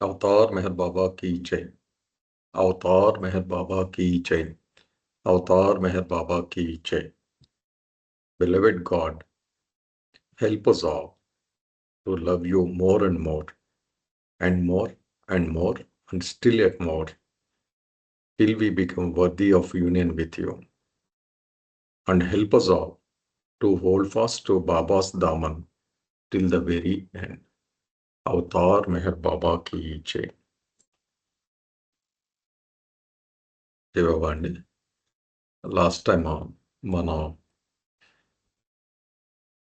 अवतार मेहर बाबा की जय। अवतार मेहर बाबा की जय। अवतार मेहर बाबा की जय। Beloved God, help us all to love you more and more and more and more and still yet more till we become worthy of union with you. And help us all to hold fast to Baba's Daman till the very end. Avatar Meher Baba ki jai. జై బాబా అండి. Last time మనం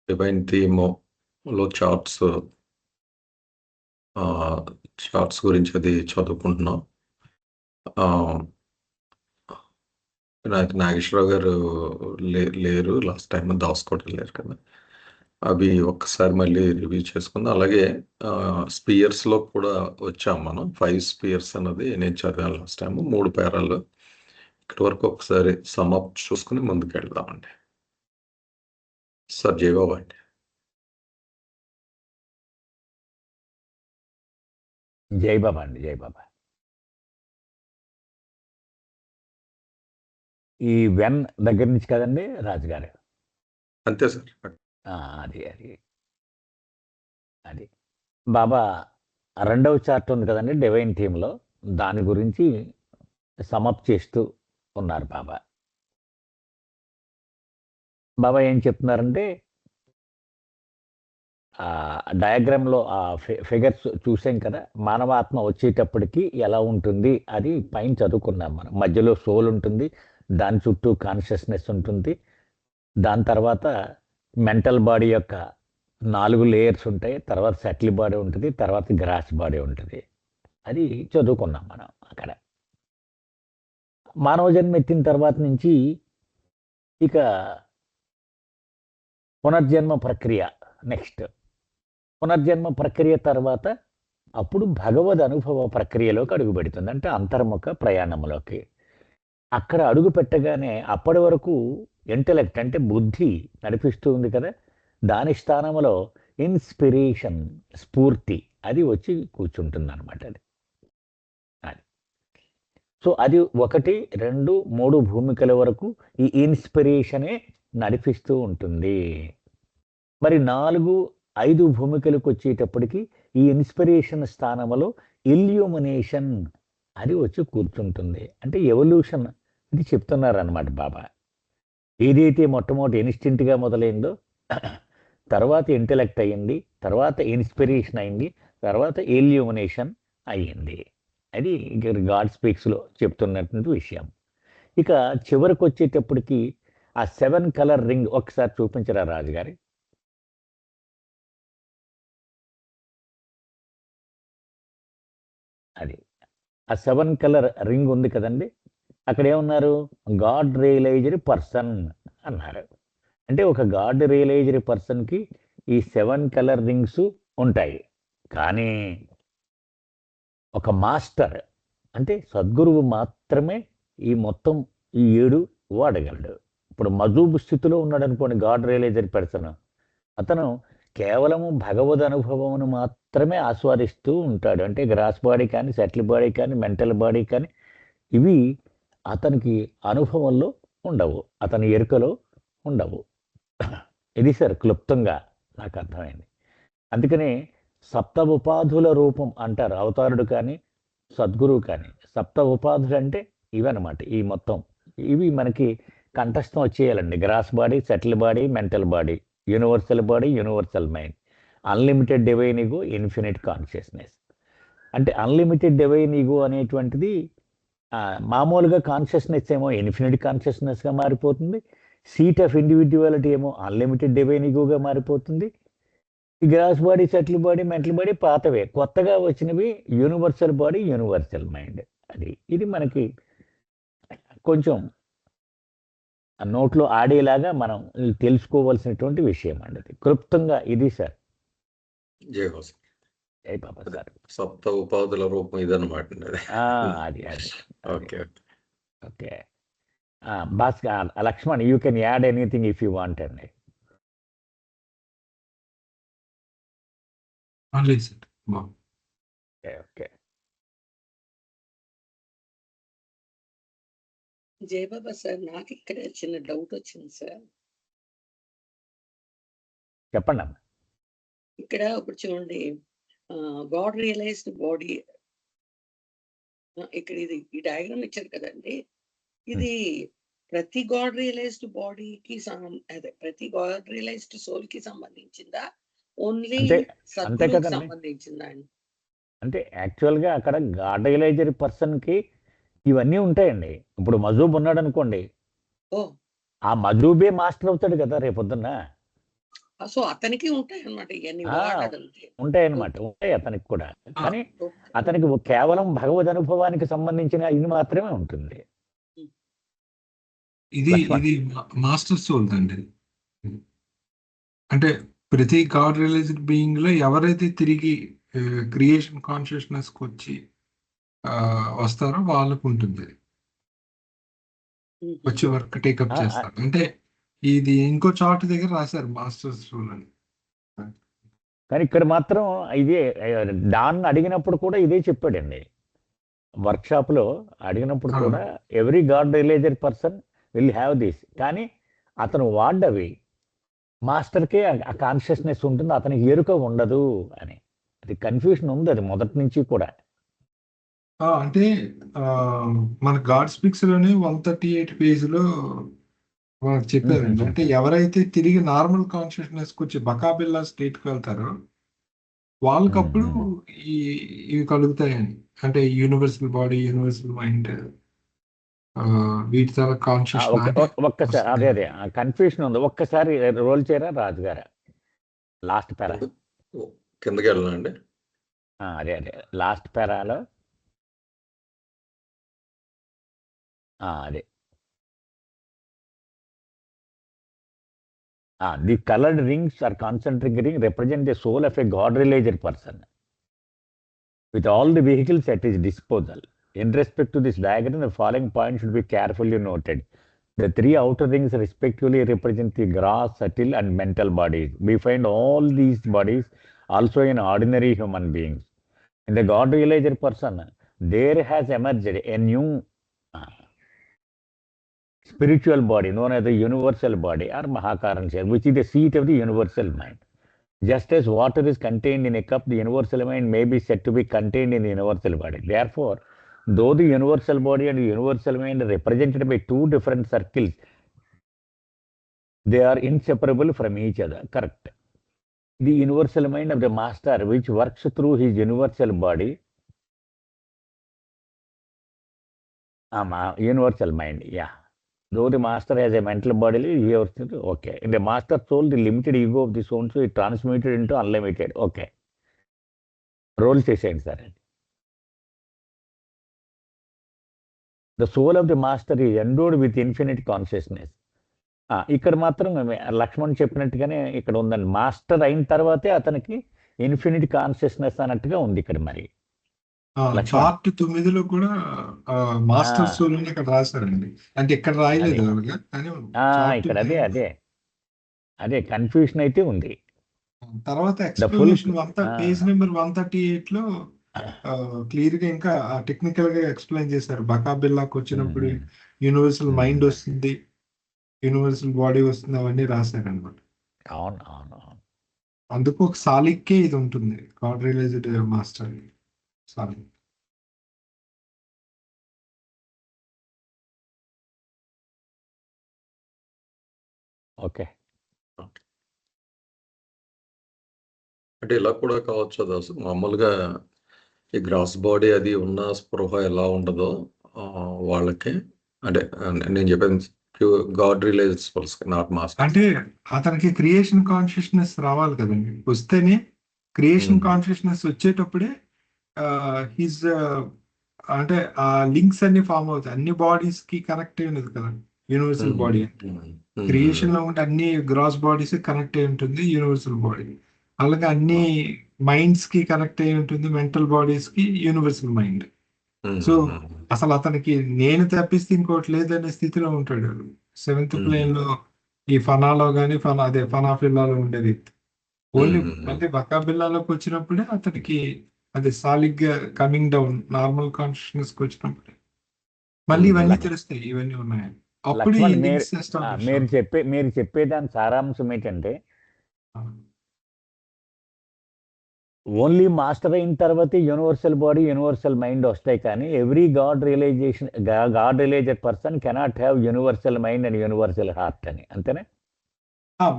divine థీమ్లో charts గురించి అది చదువుకుంటున్నాం. నాకు నాగేశ్వరరావు గారు లేరు, last time Das కూడా లేరు కదా. అవి ఒక్కసారి మళ్ళీ రివ్యూ చేసుకుందాం. అలాగే స్పియర్స్లో కూడా వచ్చాం మనం. 5 స్పియర్స్ అన్నది నేను చదివాను లాస్ట్ టైం, 3 పేరాలు. ఇక్కడి వరకు ఒకసారి సమ్అప్ చూసుకుని ముందుకు వెళ్దామండి. సార్ జై బాబా అండి. జై బాబా అండి. జై బాబా. ఈ వెన్ దగ్గర నుంచి కదండి రాజుగారు? అంతే సార్. అది బాబా రెండవ చార్ట్ ఉంది కదండి డివైన్ థీమ్లో, దాని గురించి సమప్ చేస్తూ ఉన్నారు బాబా. బాబా ఏం చెప్తున్నారంటే, డయాగ్రామ్లో ఆ ఫిగర్స్ చూసాం కదా, మానవాత్మ వచ్చేటప్పటికి ఎలా ఉంటుంది అది పైన చదువుకున్నాం మనం. మధ్యలో సోల్ ఉంటుంది, దాని చుట్టూ కాన్షియస్నెస్ ఉంటుంది, దాని తర్వాత మెంటల్ బాడీ యొక్క 4 లేయర్స్ ఉంటాయి, తర్వాత సెటిల్ బాడీ ఉంటుంది, తర్వాత గ్రాస్ బాడీ ఉంటుంది. అది చదువుకున్నాం మనం అక్కడ. మానవ జన్మ ఎత్తిన తర్వాత నుంచి ఇక పునర్జన్మ ప్రక్రియ. నెక్స్ట్ పునర్జన్మ ప్రక్రియ తర్వాత అప్పుడు భగవద్ అనుభవ ప్రక్రియలోకి అడుగుపెడుతుంది, అంటే అంతర్ముఖ ప్రయాణంలోకి. అక్కడ అడుగు పెట్టగానే అప్పటి వరకు ఇంటెలెక్ట్ అంటే బుద్ధి నడిపిస్తూ ఉంది కదా, దాని స్థానంలో ఇన్స్పిరేషన్, స్ఫూర్తి అది వచ్చి కూర్చుంటుంది అనమాట. అది సో అది 1, 2, 3 భూమికల వరకు ఈ ఇన్స్పిరేషనే నడిపిస్తూ ఉంటుంది. మరి 4, 5 భూమికలకు వచ్చేటప్పటికి ఈ ఇన్స్పిరేషన్ స్థానంలో ఇల్యూమినేషన్ అది వచ్చి కూర్చుంటుంది. అంటే ఎవల్యూషన్ అది చెప్తున్నారు అన్నమాట బాబా. ఏదైతే మొట్టమొదటి ఇన్స్టింక్ట్గా మొదలైందో, తర్వాత ఇంటెలెక్ట్ అయ్యింది, తర్వాత ఇన్స్పిరేషన్ అయింది, తర్వాత ఇల్యూమినేషన్ అయ్యింది. అది గాడ్ స్పీక్స్లో చెప్తున్నటువంటి విషయం. ఇక చివరికి వచ్చేటప్పటికి ఆ 7 కలర్ రింగ్ ఒకసారి చూపించరా రాజుగారి? అది ఆ 7 కలర్ రింగ్ ఉంది కదండి, అక్కడ ఏమన్నారు? గాడ్ రియలైజ్డ్ పర్సన్ అన్నారు. అంటే ఒక గాడ్ రియలైజ్డ్ పర్సన్కి ఈ 7 కలర్ రింగ్స్ ఉంటాయి. కానీ ఒక మాస్టర్ అంటే సద్గురువు మాత్రమే ఈ మొత్తం ఈ 7 వాడగలడు. ఇప్పుడు మజూబ్ స్థితిలో ఉన్నాడు అనుకోండి గాడ్ రియలైజర్ పర్సన్, అతను కేవలము భగవద్ అనుభవమును మాత్రమే ఆస్వాదిస్తూ ఉంటాడు. అంటే గ్రాస్ బాడీ కానీ, సెటిల్ బాడీ కానీ, మెంటల్ బాడీ కానీ ఇవి అతనికి అనుభవంలో ఉండవు, అతని ఎరుకలో ఉండవు. ఇది సార్ క్లుప్తంగా నాకు అర్థమైంది. అందుకనే సప్త ఉపాధుల రూపం అంటారు అవతారుడు కానీ, సద్గురువు కానీ. సప్త ఉపాధులు అంటే ఇవన్నమాట. ఈ మొత్తం ఇవి మనకి కంఠస్థం వచ్చేయాలండి. Gross body, subtle body, mental body, universal body, universal mind, unlimited divine ego, infinite consciousness. అంటే అన్లిమిటెడ్ డివైన్ ఈగో అనేటువంటిది మామూలుగా కాన్షియస్నెస్ ఏమో ఇన్ఫినిట్ కాన్షియస్నెస్గా మారిపోతుంది, సీట్ ఆఫ్ ఇండివిజువాలిటీ ఏమో అన్లిమిటెడ్ డివైన్ ఈగోగా మారిపోతుంది. ఈ gross body, subtle body, mental body పాతవే, కొత్తగా వచ్చినవి యూనివర్సల్ బాడీ, యూనివర్సల్ మైండ్. ఇది మనకి కొంచెం నోట్లో ఆడేలాగా మనం తెలుసుకోవాల్సినటువంటి విషయం అండి. అది క్లుప్తంగా ఇది సార్. జై బాబా సార్. సప్త ఉపాధుల రూపం ఇదన్నమాట. అది okay okay. Bhaskar, Lakshman, you can add anything if you want అండి. ఓకే. జయబాబా సార్, నాకు ఇక్కడ చిన్న డౌట్ వచ్చింది సార్. చెప్పండి అమ్మ. ఇక్కడ ఇప్పుడు చూడండి, గాడ్ రియలైజ్డ్ బాడీ, ఇక్కడ ఇది ఈ డయాగ్రామ్ ఇచ్చారు కదండి. ఇది ప్రతి గాడ్ రియలైజ్డ్ బాడీకి అదే ప్రతి గాడ్ రియలైజ్డ్ సోల్ కి సంబంధించిందా, ఓన్లీ అంతే సద్గురుకి కదండి. సంబంధించిందా అండి? అంటే యాక్చువల్గా అక్కడ గాడ్ రియలైజర్ పర్సన్కి ఇవన్నీ ఉంటాయండి. ఇప్పుడు మజూబ్ ఉన్నాడు అనుకోండి, ఓ ఆ మజూబే మాస్టర్ అవుతాడు కదా రేపొద్దున్న. సో అతనికి ఉంటాయి అన్నమాట ఇవన్నీ ఆ, వాడగలిగితే. ఉంటాయన్నమాట, ఉంటాయి అతనికి కూడా. కానీ ఓకే. అతనికి కేవలం భగవద్ అనుభవానికి సంబంధించిన ఇది మాత్రమే ఉంటుంది. ఇది లక్ష్మణ్. ఇది మాస్టర్ సోల్ అండి. అంటే ప్రతి గాడ్ రియలైజ్డ్ బీయింగ్ లో ఎవరైతే తిరిగి క్రియేషన్ కాన్షియస్నెస్ కి వచ్చి వస్తారో వాళ్ళకు ఉంటుంది, వచ్చి వర్క్ టేకప్ చేస్తారు. అంటే ఇది ఇంకో చార్ట్ దగ్గర రాశారు మాస్టర్ సోల్ అని. కానీ ఇక్కడ మాత్రం ఇదే డాన్ అడిగినప్పుడు కూడా ఇదే చెప్పాడండి. వర్క్షాప్లో అడిగినప్పుడు కూడా every God realiser person will have this, కానీ అతను వాడ్డవి మాస్టర్కే ఆ కాన్షియస్నెస్ ఉంటుంది, అతనికి ఎరుక ఉండదు అని. అది కన్ఫ్యూషన్ ఉంది, అది మొదటి నుంచి కూడా. అంటే మన గాడ్ స్పీక్స్ లోనే 138 పేజ్ లో మనకు చెప్పారండి. అంటే ఎవరైతే తిరిగి నార్మల్ కాన్షియస్నెస్ కి వచ్చి బకాబిల్లా స్టేట్ కి వెళ్తారో వాళ్ళకప్పుడు ఇవి కలుగుతాయని. అంటే యూనివర్సల్ బాడీ, యూనివర్సల్ మైండ్, వీటి ద్వారా కాన్షియస్. ఒక్కసారి అదే కన్ఫ్యూషన్ ఉంది, ఒక్కసారి రోల్ చేయరా రాజుగారు, లాస్ట్ పారా కిందకి వెళ్ళండి. అదే లాస్ట్ పారాలో అదే the colored rings or concentric ring represent the soul of a God realizer person with all the vehicles at his disposal. In respect to this diagram, the following points should be carefully noted. The three outer rings respectively represent the gross, subtle and mental bodies. We find all these bodies also in ordinary human beings. In the God realizer person, there has emerged a new spiritual body known as the universal body or Mahakaran share, which is the seat of the universal mind. Just as water is contained in a cup, the universal mind may be said to be contained in the universal body. Therefore, though the universal body and the universal mind are represented by two different circles, they are inseparable from each other. Correct. The universal mind of the master, which works through his universal body, universal mind, yeah. Though the master has a mental body, he has, okay. In the master soul, the limited ego of the soul, so it transmuted into unlimited. Okay. Roll చేసేయండి sir. The soul of the master is endowed with infinite consciousness. ఇక్కడ మాత్రం లక్ష్మణ్ చెప్పినట్టుగానే ఇక్కడ ఉందండి. Master అయిన తర్వాతే అతనికి infinite consciousness అన్నట్టుగా ఉంది ఇక్కడ. మరి చార్ట్ 9లో కూడా మాస్టర్ సోల్ అని ఇక్కడ రాశారండి. అంటే ఇక్కడ రాయలేదు ఇక్కడ అదే కన్ఫ్యూషన్ అయితే ఉంది. తర్వాత ఎక్స్ప్లెనేషన్ పేజ్ నెంబర్ 138 లో క్లియర్ గా ఇంకా టెక్నికల్ గా ఎక్స్ప్లెయిన్ చేశారు. బకాబిల్లాకి వచ్చినప్పుడు యూనివర్సల్ మైండ్ వస్తుంది, యూనివర్సల్ బాడీ వస్తుంది, అవన్నీ రాశారు అనమాట. అవును. అందుకు ఒక సాలిక్కే ఇది ఉంటుంది, గాడ్ రియలైజ్డ్ మాస్టర్ సాలిక్. ఓకే. అంటే ఇలా కూడా కావచ్చు అది. అసలు మామూలుగా ఈ గ్రాస్ బాడీ అది ఉన్న స్పృహ ఎలా ఉండదో వాళ్ళకి, అంటే నేను చెప్పాను గాడ్ రియలైజర్స్ పర్సన్, నాట్ మాస్టర్. అంటే అతనికి క్రియేషన్ కాన్షియస్నెస్ రావాలి కదండి. వస్తేనే క్రియేషన్ కాన్షియస్నెస్ వచ్చేటప్పుడే హిజ్ అంటే ఆ లింక్స్ అన్ని ఫామ్ అవుతాయి. అన్ని బాడీస్ కి కనెక్ట్ అయి ఉన్నది కదా యూనివర్సల్ బాడీ. క్రియేషన్ లో ఉంటే అన్ని గ్రాస్ బాడీస్ కనెక్ట్ అయి ఉంటుంది యూనివర్సల్ బాడీ. అలాగే అన్ని మైండ్స్ కి కనెక్ట్ అయి ఉంటుంది, మెంటల్ బాడీస్ కి యూనివర్సల్ మైండ్. సో అసలు అతనికి నేను తప్పిస్తే ఇంకోటి లేదనే స్థితిలో ఉంటాడు. 7th ప్లేన్ లో ఈ ఫనాలో గానీ ఫనాఫిల్లాలో ఉండేది. ఓన్లీ మళ్ళీ బకాబిల్లాలోకి వచ్చినప్పుడే అతనికి అదే సాలిడ్ గా కమింగ్ డౌన్ నార్మల్ కాన్షియస్నెస్ కి వచ్చినప్పుడు మళ్ళీ ఇవన్నీ లక్- తెలుస్తాయి, ఇవన్నీ ఉన్నాయి. అప్పుడు ఈ లక్ష్మణ్ లింక్స్ ఎస్టాబ్లిష్ మీరు చెప్పే దాని సారాంశం ఏంటంటే ఓన్లీ మాస్టర్ అయిన తర్వాతే యూనివర్సల్ బాడీ యూనివర్సల్ మైండ్ వస్తాయి, కానీ every God realized person cannot have universal mind and universal heart అని, అంతేనా?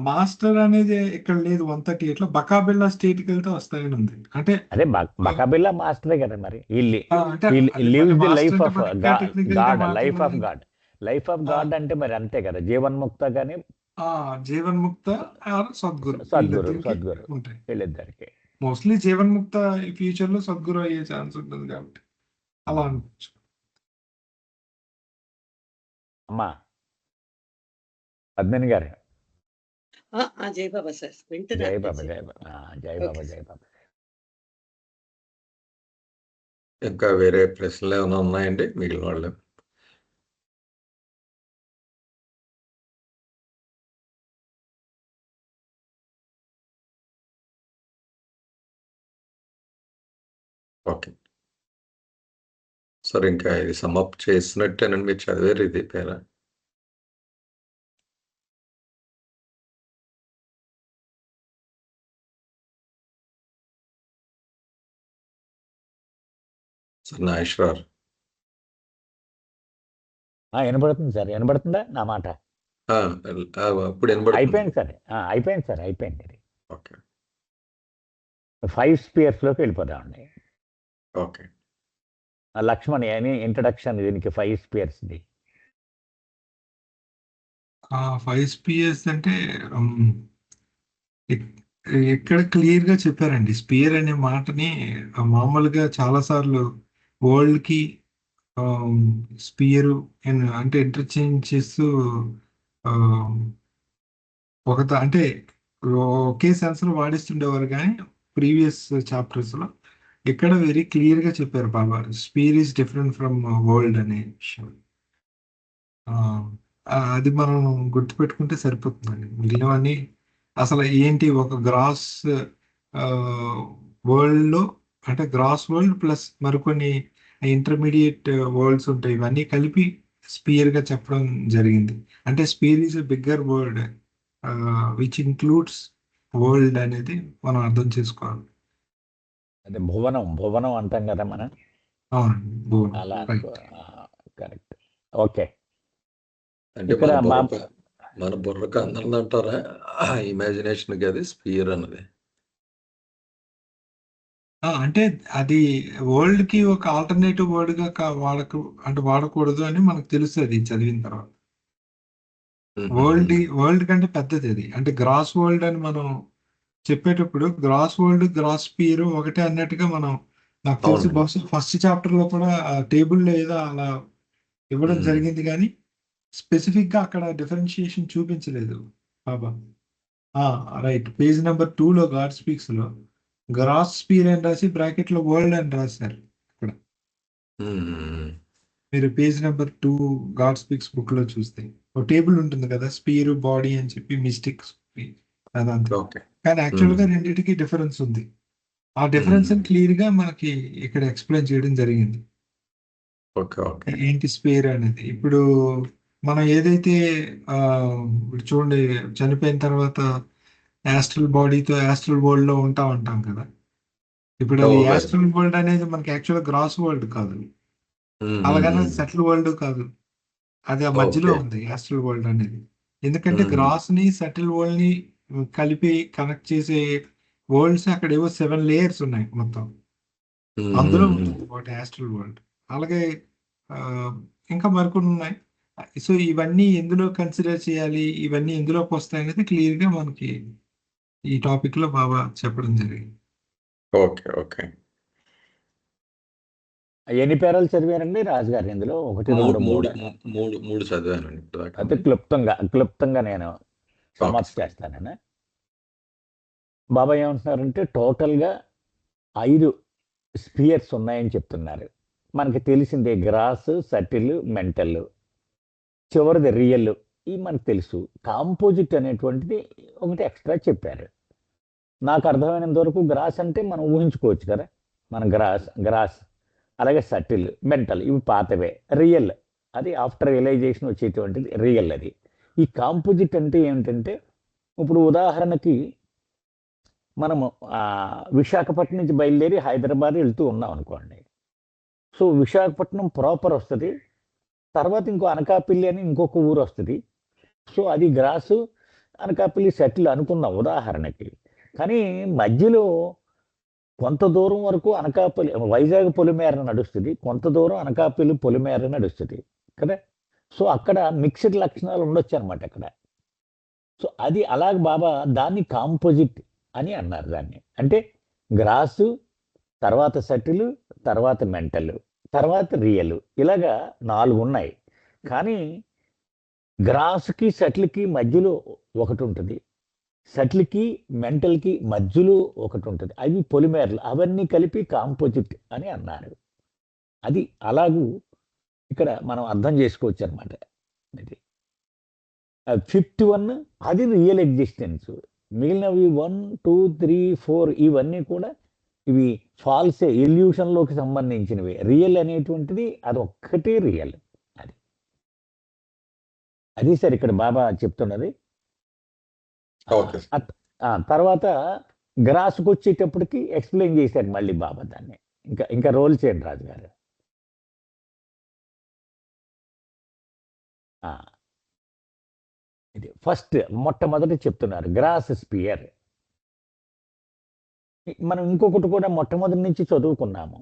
మాస్టర్ అనేది ఇక్కడ లేదు. 130 ఎట్లా బకాబిల్లా స్టేట్ కి వెళ్తే వస్తాయని ఉంది. అంటే అదే బకాబిల్లా మాస్టరే కదా మరి. అంటే lives the life master of అంటే టెక్నికల్ గా గాడ్, లైఫ్ ఆఫ్ మాట్లాడాలి. గాడ్. లైఫ్ ఆఫ్ గాడ్ అంటే మరి అంతే కదా, జీవన్ముక్త కానీ జీవన్ముక్త ఆర్ సద్గురు సద్గురు వీళ్ళిద్దరికీ ఉంటాయి. వీళ్ళిద్దరికి. మోస్ట్లీ జీవన్ముక్త ఈ ఫ్యూచర్ లో సద్గురు అయ్యే ఛాన్స్ ఉంటుంది కాబట్టి అలా అనుకోవచ్చు. అమ్మా పద్మిని గారు, జై బాబా సార్, వింటున్నా. జై బాబా, జై బాబా, జై బాబా, Okay, జై బాబా. ఇంకా వేరే ప్రశ్నలు ఏమైనా ఉన్నాయండి మిగిలిన వాళ్ళు? ఓకే సరే, ఇంకా ఇది సమాప్తి చేసినట్టేనండి. మీరు చదివారు ఇది పేరా? సార్ నాగేశ్వరరావు, వినపడుతుంది సార్, వినపడుతుందా నా మాట? ఇప్పుడు వినబడుతుంది. అయిపోయింది సార్, అయిపోయింది సార్, అయిపోయింది. ఓకే 5 spheres లోకి వెళ్ళిపోదామండి. ఓకే లక్ష్మణ్ అని ఇంట్రడక్షన్ దీనికి 5 spheres ది. 5 స్పియర్స్ అంటే ఇక్కడ క్లియర్ గా చెప్పారండి. స్పియర్ అనే మాటని మామూలుగా చాలా సార్లు వరల్డ్ కి స్పియర్ అంటే ఇంటర్చేంజ్ చేస్తూ అంటే ఒకే సెన్స్ లో వాడిస్తుండేవారు, కానీ ప్రీవియస్ చాప్టర్స్ లో ఇక్కడ వెరీ క్లియర్ గా చెప్పారు Baba, sphere is different from world అనే విషయం. అది మనం గుర్తుపెట్టుకుంటే సరిపోతుందండి. మిగిలినవన్నీ అసలు ఏంటి, ఒక గ్రాస్ వరల్డ్ లో అంటే గ్రాస్ వరల్డ్ ప్లస్ మరికొన్ని ఇంటర్మీడియట్ వరల్డ్స్ ఉంటాయి, ఇవన్నీ కలిపి స్పియర్ గా చెప్పడం జరిగింది. అంటే spear is a bigger world which includes world అనేది మనం అర్థం చేసుకోవాలి. అదే భువనం అంటాం కదా మనం, అవునండి, అలా right. కరెక్ట్. ఓకే, అంటే ఇక్కడ మన బుర్రకు అందరిదంటారా ఇమాజినేషన్ అది స్పియర్ అన్నది? అంటే అది వరల్డ్ కి ఒక ఆల్టర్నేటివ్ వర్డ్ గా వాడకూడదు అని మనకు తెలుస్తుంది చదివిన తర్వాత. వరల్డ్ కంటే పెద్దది అది. అంటే గ్రాస్ వరల్డ్ అని మనం చెప్పేటప్పుడు గ్రాస్ వరల్డ్ గ్రాస్ స్పియర్ ఒకటే అన్నట్టుగా మనం, నాకు తెలిసి అవును. బహుశా ఫస్ట్ చాప్టర్ లో కూడా టేబుల్ ఏదో అలా ఇవ్వడం జరిగింది, కానీ స్పెసిఫిక్ గా అక్కడ డిఫరెన్షియేషన్ చూపించలేదు బాబా. రైట్, పేజ్ నెంబర్ 2 లో గాడ్ స్పీక్స్ లో గ్రాస్ స్పియర్ అని రాసి బ్రాకెట్ లో వరల్డ్ అని రాశారు. ఇక్కడ మీరు page number 2 God speaks book లో చూస్తే ఒక టేబుల్ ఉంటుంది కదా, స్పియర్ బాడీ అని చెప్పి మిస్టేక్స్ అదంతా. ఓకే కానీ యాక్చువల్ గా రెండింటికి డిఫరెన్స్ ఉంది. ఆ డిఫరెన్స్ క్లియర్ గా మనకి ఇక్కడ ఎక్స్ప్లెయిన్ చేయడం జరిగింది. ఓకే ఓకే ఏంటి స్పియర్ అనేది. ఇప్పుడు మనం ఏదైతే ఇప్పుడు చూడండి, చనిపోయిన తర్వాత యాస్ట్రల్ బాడీతో యాస్ట్రల్ వరల్డ్ లో ఉంటాం కదా. ఇప్పుడు అది ఓకే. యాస్ట్రల్ వరల్డ్ అనేది మనకి యాక్చువల్ గ్రాస్ వరల్డ్ కాదు, అలాగనే సెటిల్ వరల్డ్ కాదు, అది ఆ మధ్యలో ఓకే. ఉంది యాస్ట్రల్ వరల్డ్ అనేది. ఎందుకంటే మ్మ్. గ్రాస్ ని సెటిల్ వరల్డ్ ని కలిపి కనెక్ట్ చేసే వరల్డ్స్ అక్కడ ఏవో 7 లేయర్స్ ఉన్నాయి మొత్తం, అందులో ఉంటుంది ఒకటి యాస్ట్రల్ వరల్డ్. అలాగే ఇంకా మరికొన్ని ఉన్నాయి. సో ఇవన్నీ ఎందులో కన్సిడర్ చేయాలి, ఇవన్నీ ఎందులోకి వస్తాయి అనేది క్లియర్ గా మనకి ఈ టాపిక్ లో బాబా చెప్పడం జరిగింది. ఓకే ఓకే ఎన్ని పేరాలు చదివారండి రాజుగారు ఇందులో? 1, 2, 3. మూడు చదివానండి ఇప్పుడు దాకా. అయితే క్లుప్తంగా నేను సమాప్తి చేస్తాను. బాబా ఏమంటున్నారంటే టోటల్గా 5 స్పియర్స్ ఉన్నాయని చెప్తున్నారు. మనకి తెలిసిందే గ్రాస్, సటిల్, మెంటల్, చివరిది రియల్. ఇవి మనకు తెలుసు. కాంపోజిట్ అనేటువంటిది ఒకటి ఎక్స్ట్రా చెప్పారు. నాకు అర్థమైనంత వరకు గ్రాస్ అంటే మనం ఊహించుకోవచ్చు కదా, మన గ్రాస్ అలాగే సటిల్, మెంటల్, ఇవి పాతవే. రియల్ అది ఆఫ్టర్ రియలైజేషన్ వచ్చేటువంటిది రియల్. అది ఈ కాంపోజిట్ అంటే ఏమిటంటే, ఇప్పుడు ఉదాహరణకి మనము విశాఖపట్నం నుంచి బయలుదేరి హైదరాబాద్ వెళ్తూ ఉన్నాం అనుకోండి. సో విశాఖపట్నం ప్రాపర్ వస్తుంది, తర్వాత ఇంకో అనకాపల్లి అని ఇంకొక ఊరు వస్తుంది. సో అది గ్రాసు, అనకాపల్లి సెటిల్ అనుకున్నాం ఉదాహరణకి. కానీ మధ్యలో కొంత దూరం వరకు అనకాపల్లి వైజాగ్ పొలిమేర నడుస్తుంది, కొంత దూరం అనకాపల్లి పొలిమేర నడుస్తుంది కదా. సో అక్కడ మిక్స్డ్ లక్షణాలు ఉండొచ్చు అనమాట అక్కడ. సో అది అలాగ బాబా దాన్ని కాంపోజిట్ అని అన్నారు. దాన్ని అంటే గ్రాసు, తర్వాత సెటిల్, తర్వాత మెంటల్, తర్వాత రియల్, ఇలాగా 4 ఉన్నాయి. కానీ గ్రాస్కి సెటిల్కి మధ్యలో ఒకటి ఉంటుంది, సెటిల్కి మెంటల్కి మధ్యలో ఒకటి ఉంటుంది, అవి పొలిమేర్లు. అవన్నీ కలిపి కాంపోజిట్ అని అన్నారు. అది అలాగూ ఇక్కడ మనం అర్థం చేసుకోవచ్చు అనమాట. ఇది 51 అది రియల్ ఎగ్జిస్టెన్స్. మిగిలినవి 1, 2, 3, 4 ఇవన్నీ కూడా ఇవి ఫాల్సే, ఇల్యూషన్లోకి సంబంధించినవి. రియల్ అనేటువంటిది అది ఒక్కటే రియల్. అది సార్ ఇక్కడ బాబా చెప్తున్నది. ఓకే. తర్వాత గ్రాస్కి వచ్చేటప్పటికి ఎక్స్ప్లెయిన్ చేశారు మళ్ళీ బాబా దాన్ని. ఇంకా రోల్ చేయండి రాజు గారు. ఇది ఫస్ట్ మొట్టమొదటి చెప్తున్నారు గ్రాస్ స్పియర్. మనం ఇంకొకటి కూడా మొట్టమొదటి నుంచి చదువుకున్నాము.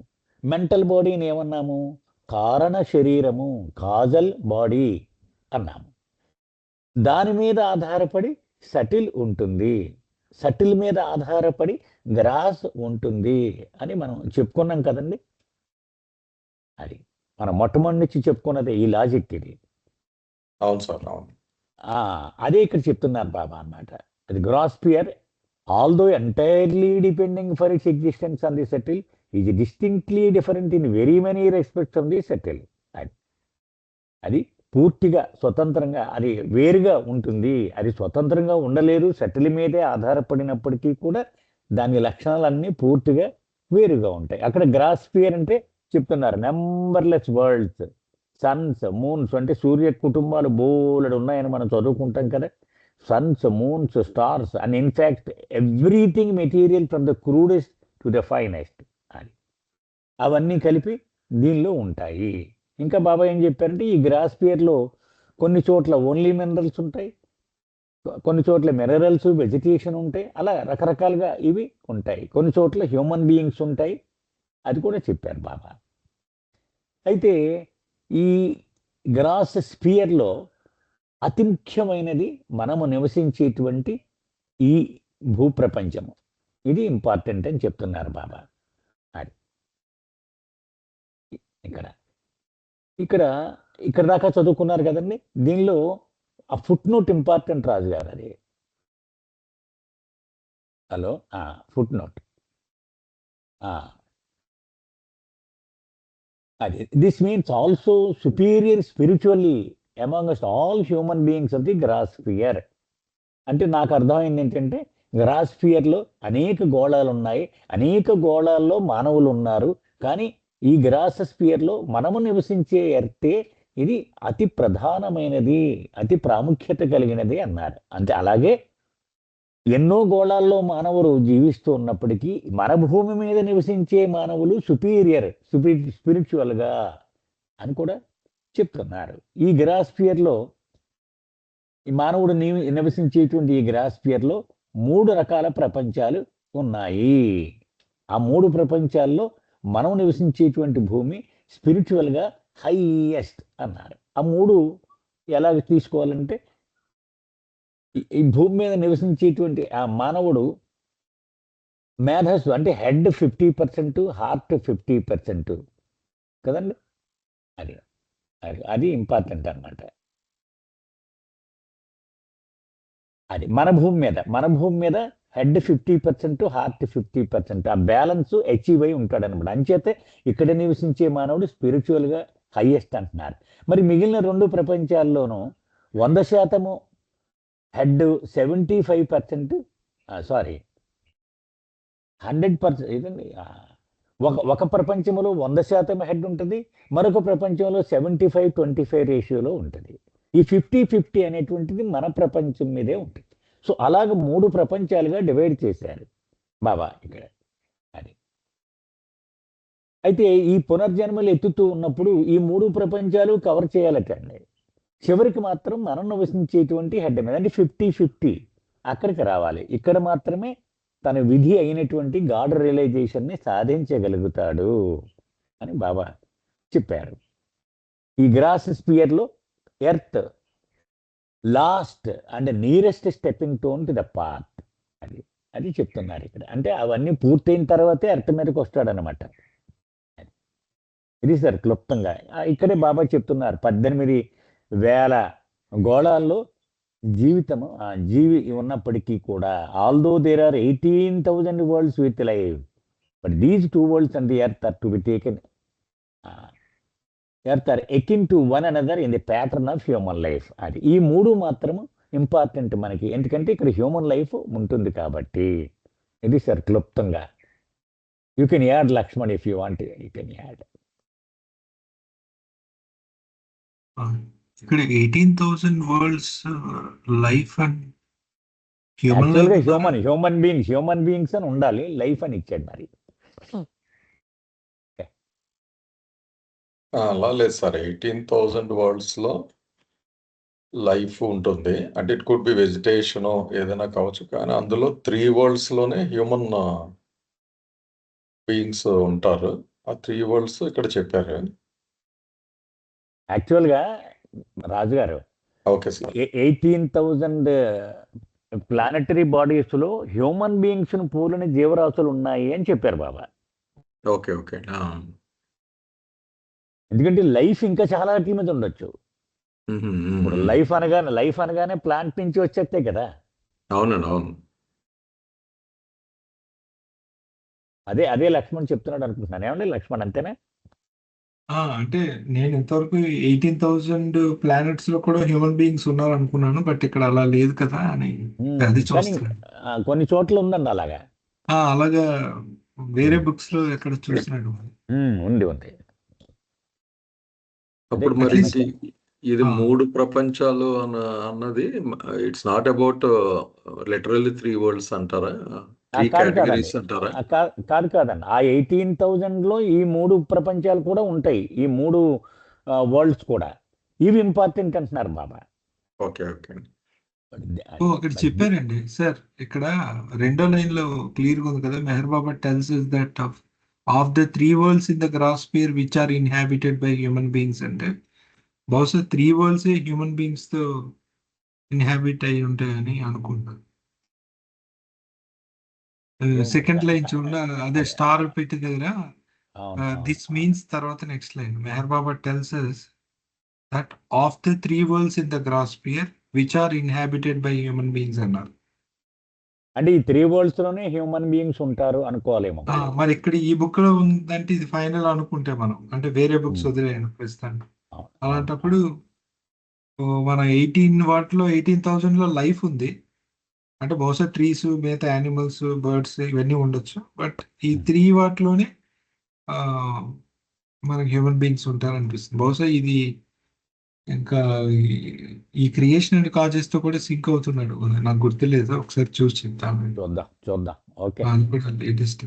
మెంటల్ బాడీని ఏమన్నాము? కారణ శరీరము, కాజల్ బాడీ అన్నాము. దాని మీద ఆధారపడి సటిల్ ఉంటుంది, సటిల్ మీద ఆధారపడి గ్రాస్ ఉంటుంది అని మనం చెప్పుకున్నాం కదండి. అది మనం మొట్టమొదటి నుంచి చెప్పుకున్నదే ఈ లాజిక్ ఇది. అవును సార్, అవును. అదే ఇక్కడ చెప్తున్నారు బాబా అన్నమాట. అది gross sphere although entirely depending for its existence on the subtle is distinctly different in very many respects of the subtle. అది పూర్తిగా స్వతంత్రంగా, అది వేరుగా ఉంటుంది. అది స్వతంత్రంగా ఉండలేదు, సెటిల్ మీదే ఆధారపడినప్పటికీ కూడా దాని లక్షణాలన్నీ పూర్తిగా వేరుగా ఉంటాయి. అక్కడ గ్రాస్ స్పియర్ అంటే చెప్తున్నారు నెంబర్లెస్ వరల్డ్స్, సన్స్, మూన్స్, అంటే సూర్య కుటుంబాలు బోలెడు ఉన్నాయని మనం చదువుకుంటాం కదా. Suns, moons, stars and in fact everything material from the crudest to the finest, అని అవన్నీ కలిపి దీనిలో ఉంటాయి. ఇంకా బాబా ఏం చెప్పారంటే ఈ గ్రాస్ స్పియర్లో కొన్ని చోట్ల ఓన్లీ మినరల్స్ ఉంటాయి, కొన్ని చోట్ల మినరల్స్, వెజిటేషన్ ఉంటాయి, అలా రకరకాలుగా ఇవి ఉంటాయి. కొన్ని చోట్ల హ్యూమన్ బీయింగ్స్ ఉంటాయి, అది కూడా చెప్పారు బాబా. అయితే ఈ గ్రాస్ స్పియర్లో అతి ముఖ్యమైనది మనము నివసించేటువంటి ఈ భూప్రపంచము. ఇది ఇంపార్టెంట్ అని చెప్తున్నారు బాబా. అది ఇక్కడ దాకా చదువుకున్నారు కదండి. దీనిలో ఆ ఫుట్ నోట్ ఇంపార్టెంట్ రాజు గారు. అది హలో ఫుట్ నోట్ అది this means also superior spiritually amongst all human beings of the gross sphere. అంటే నాకు అర్థమైంది ఏంటంటే గ్రాస్ స్పియర్లో అనేక గోళాలు ఉన్నాయి, అనేక గోళాల్లో మానవులు ఉన్నారు. కానీ ఈ గ్రాస్ స్పియర్లో మనము నివసించే ఎర్తే ఇది అతి ప్రధానమైనది, అతి ప్రాముఖ్యత కలిగినది అన్నారు. అంటే అలాగే ఎన్నో గోళాల్లో మానవులు జీవిస్తూ ఉన్నప్పటికీ మన భూమి మీద నివసించే మానవులు సుపీరియర్, స్పిరిచువల్గా అని కూడా చెప్తున్నారు. ఈ గ్రాస్ స్పియర్లో ఈ మానవుడు నివసించేటువంటి ఈ గ్రాస్ స్పియర్లో 3 రకాల ప్రపంచాలు ఉన్నాయి. ఆ 3 ప్రపంచాల్లో మనం నివసించేటువంటి భూమి స్పిరిచువల్గా హైయెస్ట్ అన్నారు. ఆ 3 ఎలాగ తీసుకోవాలంటే ఈ భూమి మీద నివసించేటువంటి ఆ మానవుడు మేధస్సు అంటే హెడ్ 50%, హార్ట్ 50% కదండి. అది ఇంపార్టెంట్ అన్నమాట. అది మన భూమి మీద హెడ్ 50%, హార్ట్ 50%, ఆ బ్యాలెన్స్ అచీవ్ అయి ఉంటాడు అనమాట. అంచేతే ఇక్కడ నివసించే మానవుడు స్పిరిచువల్గా హైయెస్ట్ అంటున్నారు. మరి మిగిలిన 2 ప్రపంచాల్లోనూ 100% హెడ్, 75% 100% ఇదండి ఒక ప్రపంచంలో 100% హెడ్ ఉంటుంది, మరొక ప్రపంచంలో 75-25 రేషియోలో ఉంటుంది. ఈ 50-50 అనేటువంటిది మన ప్రపంచం మీదే ఉంటుంది. సో అలాగ 3 ప్రపంచాలుగా డివైడ్ చేశారు బాబా ఇక్కడ. అది అయితే ఈ పునర్జన్మలు ఎత్తుతూ ఉన్నప్పుడు ఈ 3 ప్రపంచాలు కవర్ చేయాలటండి. చివరికి మాత్రం మనం నివసించేటువంటి హెడ్ మీద అంటే 50-50 అక్కడికి రావాలి. ఇక్కడ మాత్రమే తన విధి అయినటువంటి గాడ్ రియలైజేషన్ని సాధించగలుగుతాడు అని బాబా చెప్పారు. ఈ గ్రాస్ స్పియర్లో earth last and nearest stepping stone to the path అది చెప్తున్నారు ఇక్కడ. అంటే అవన్నీ పూర్తయిన తర్వాతే ఎర్త్ మీదకి వస్తాడనమాట. ఇది సార్ క్లుప్తంగా ఇక్కడే బాబా చెప్తున్నారు 18,000 గోళాల్లో జీవితము జీవి ఉన్నప్పటికీ కూడా although there are 18,000 worlds with life, but these 2 worlds and the earth are to be taken earth are akin to one another in the pattern of human life. అది ఈ 3 మాత్రము ఇంపార్టెంట్ మనకి, ఎందుకంటే ఇక్కడ హ్యూమన్ లైఫ్ ఉంటుంది కాబట్టి. ఇది sir క్లుప్తంగా. You can add Lakshman if you want, you can add. ఇక్కడ 18,000 వరల్డ్స్ లైఫ్ అండ్ యాక్చువల్గా హ్యూమన్ బీయింగ్స్ అని ఉండాలి, లైఫ్ అని ఇచ్చాడు మరి. అలా లేదు సార్, 18,000 వరల్డ్స్ లో లైఫ్ ఉంటుంది. అంటే ఇట్ కుడ్ బి వెజిటేషన్ ఏదైనా కావచ్చు, కానీ అందులో 3 వరల్డ్స్ లోనే హ్యూమన్ బీయింగ్స్ ఉంటారు. ఆ 3 వరల్డ్స్ ఇక్కడ చెప్పారు. యాక్చువల్గా రాజుగారు ఓకే సార్. 18,000 ప్లానటరీ బాడీస్లో హ్యూమన్ బీయింగ్స్ పోలిన జీవరాశులు ఉన్నాయి అని చెప్పారు బాబా. Okay okay. ఎందుకంటే లైఫ్ ఇంకా చాలా వాటి మీద ఉండొచ్చు. ఇప్పుడు లైఫ్ అనగానే ప్లాంట్ నుంచి వచ్చేస్తే కదా. అవునండి, అవును. అదే లక్ష్మణ్ చెప్తున్నాడు అనుకుంటున్నాను. ఏమండి లక్ష్మణ్, అంతేనా? అంటే నేను ఇంతవరకు 18,000 ప్లానెట్స్ లో కూడా హ్యూమన్ బీయింగ్స్ ఉన్నారు అనుకున్నాను, బట్ ఇక్కడ అలా లేదు కదా అని అది చూస్తున్నాను. కొన్ని చోట్ల ఉందండి అలాగా. అలాగా వేరే బుక్స్ లో ఎక్కడ చూసినట్టు ఉంది. అప్పుడు మరి ఇది 3 ప్రపంచాలు అన్నది it's not about literally 3 world's అంటారా? 3 కేటగిరీస్ అంటారా? కాదండి. ఆ 18,000లో ఈ 3 ప్రపంచాలు కూడా ఉంటాయి, ఈ 3 వరల్డ్స్ కూడా. ఇవి ఇంపార్టెంట్ అంటున్నారు బాబా. Okay okay. అక్కడ చెప్పారండి సార్, ఇక్కడ 2వ లైన్ లో క్లియర్ గా ఉంది కదా, Meher Baba tells us that of the 3 worlds in the grass sphere which are inhabited by human beings అంటే బహుశా 3 వరల్డ్స్ హ్యూమన్ బీయింగ్స్ తో ఇన్హాబిట్ అయి ఉంటాయని అనుకుంటున్నాను. సెకండ్ లైన్ చూడ అదే స్టార్ పెట్టి దగ్గర దిస్ మీన్స్ తర్వాత next line Meher Baba tells us that of the 3 worlds in the grass sphere which are inhabited by human beings అన్నారు. అంటే ఈ 3 వరల్డ్స్ లోనే హ్యూమన్ బీయింగ్స్ ఉంటారు అనుకోవాలేమో. మరి ఇక్కడ ఈ బుక్ లో ఉందంటే ఇది ఫైనల్ అనుకుంటే మనం, అంటే వేరే బుక్స్ వదిలేను ప్రస్తుతానికి. అలాంటప్పుడు మన 18,000 లో లైఫ్ ఉంది అంటే బహుశా ట్రీస్, మిగతా యానిమల్స్, బర్డ్స్ ఇవన్నీ ఉండొచ్చు, బట్ ఈ 3 వాటిలోనే మనకి హ్యూమన్ బీయింగ్స్ ఉంటారు అనిపిస్తుంది. బహుశా ఇది ఇంకా ఈ క్రియేషన్ అండ్ కాజెస్ తో కూడా సింక్ అవుతున్నాడు, నాకు గుర్తులేదు, ఒకసారి చూసి చెప్తాను. చూద్దాం. ఓకే. లేటెస్ట్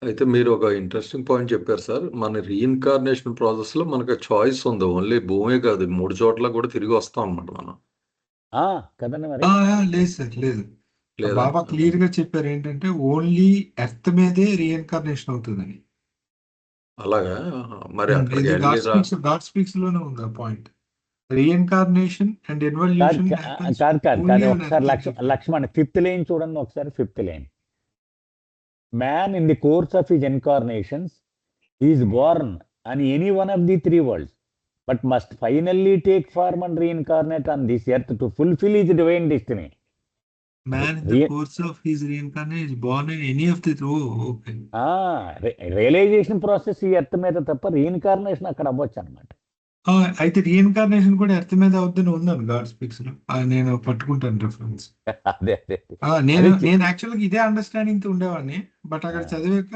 అయితే మీరు ఒక ఇంట్రెస్టింగ్ పాయింట్ చెప్పారు సార్. మన రీఇన్కార్నేషన్ ప్రాసెస్ లో మనకు చాయిస్ ఉంది, ఓన్లీ భూమే కాదు 3 చోట్ల కూడా తిరిగి వస్తాం అన్నమాట మనం. కదండి మరి. లేదు సార్, లేదు. బాబా క్లియర్ గా చెప్పారు ఏంటంటే ఓన్లీ ఎర్త్ మీదే రీఇన్కార్నేషన్ అవుతుందని. అలాగా మరి గాడ్ స్పీక్స్ లోనే ఉంది ఆ పాయింట్. రీఇన్కార్నేషన్ అండ్ ఇన్వల్యూషన్ కాదు. ఒకసారి లక్ష్మణ్ 5th లైన్ చూడండి ఒకసారి. 5th line, man in the course of his incarnations is born on any one of the 3 worlds but must finally take form and reincarnate on this earth to fulfill his divine destiny. Man in the course of his reincarnation is born in any of the 3. Okay. Realisation process ఈ earth మీద తప్ప reincarnation అక్కడ అవ్వచ్చు అనమాట. అయితే reincarnation కూడా earth మీద అవుద్దని ఉందని గాడ్ స్పీక్స్ లో నేను పట్టుకుంటాను రిఫరెన్స్. నేను యాక్చువల్గా ఇదే అండర్స్టాండింగ్ తో ఉండేవాడిని, బట్ అక్కడ చదివాక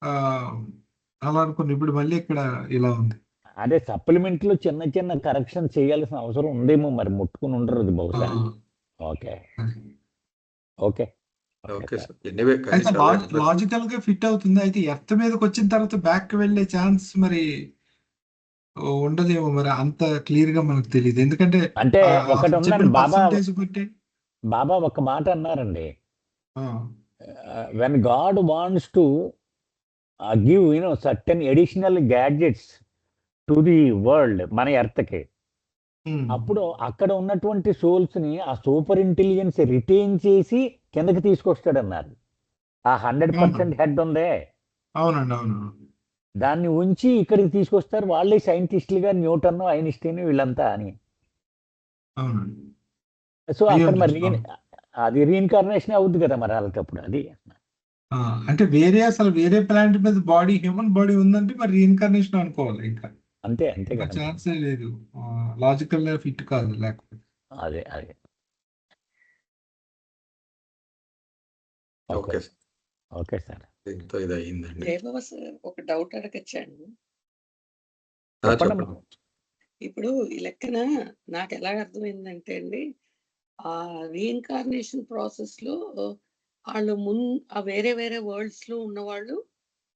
అలా అనుకున్నా. ఇప్పుడు మళ్ళీ ఇక్కడ ఇలా ఉంది. అదే సప్లిమెంట్ లో చిన్న చిన్న కరెక్షన్ చేయాల్సిన అవసరం ఉందేమో, మరి ముట్టుకుని ఉండరు అది ఆ, బహుశా. ఓకే అది. Okay okay okay sir. Sir. Anyway కానీ అయితే చాలా interesting. లాజికల్ గా ఫిట్ అవుతుంది. అయితే ఎర్త్ మీదకి వచ్చిన తర్వాత బ్యాక్ వెళ్ళే ఛాన్స్ మరి ఉండదేమో, మరి అంత క్లియర్ గా మనకు తెలియదు. ఎందుకంటే అంటే ఒకటి ఉందండి, చెప్పిన బాబా పర్సంటేజ్ బట్టి. బాబా ఒక మాట అన్నారండి, ఆ, when God wants to give certain additional gadgets to the world, మన ఎర్త్కి, ఉమ్, అప్పుడు అక్కడ ఉన్నటువంటి సోల్స్ ని ఆ సూపర్ ఇంటెలిజెన్స్ రిటైన్ చేసి కిందకి తీసుకొస్తాడన్నారు. ఆ 100% హెడ్ ఉందే, అవునండి, అవును. దాన్ని ఉంచి ఇక్కడికి తీసుకొస్తారు వాళ్ళే సైంటిస్టులుగా, న్యూటన్, ఐన్స్టీన్ వీళ్ళంతా అని. అవునండి. సో అయ్యి అక్కడ మరి ఉండొచ్చు. అది రీఇన్కార్నేషన్ అవుద్ది కదా మరి అలాంటప్పుడు అది. అంటే అసలు వేరే ప్లానెట్ మీద బాడీ, హ్యూమన్ బాడీ ఉందంటే మరి రీఇన్కార్నేషన్ అనుకోవాలి. ఇంకా అంతే అంతే ఇంకా కదా. ఛాన్సే లేదు. లాజికల్ ఫిట్ కాదు లేకపోతే. అదే అదే okay okay sir. Okay sir. దీంతో ఇది అయ్యిందండి. జయబాబా సార్, ఒక డౌట్ అడగచ్చాను. చెప్పండి. చెప్పండి. ఇప్పుడు ఈ లెక్కన నాకు ఎలా అర్థమైందంటే అండి, ఆ రీఇన్కార్నేషన్ ప్రాసెస్ లో వాళ్ళు ఆ వేరే వేరే వరల్డ్స్ లో ఉన్నవాళ్ళు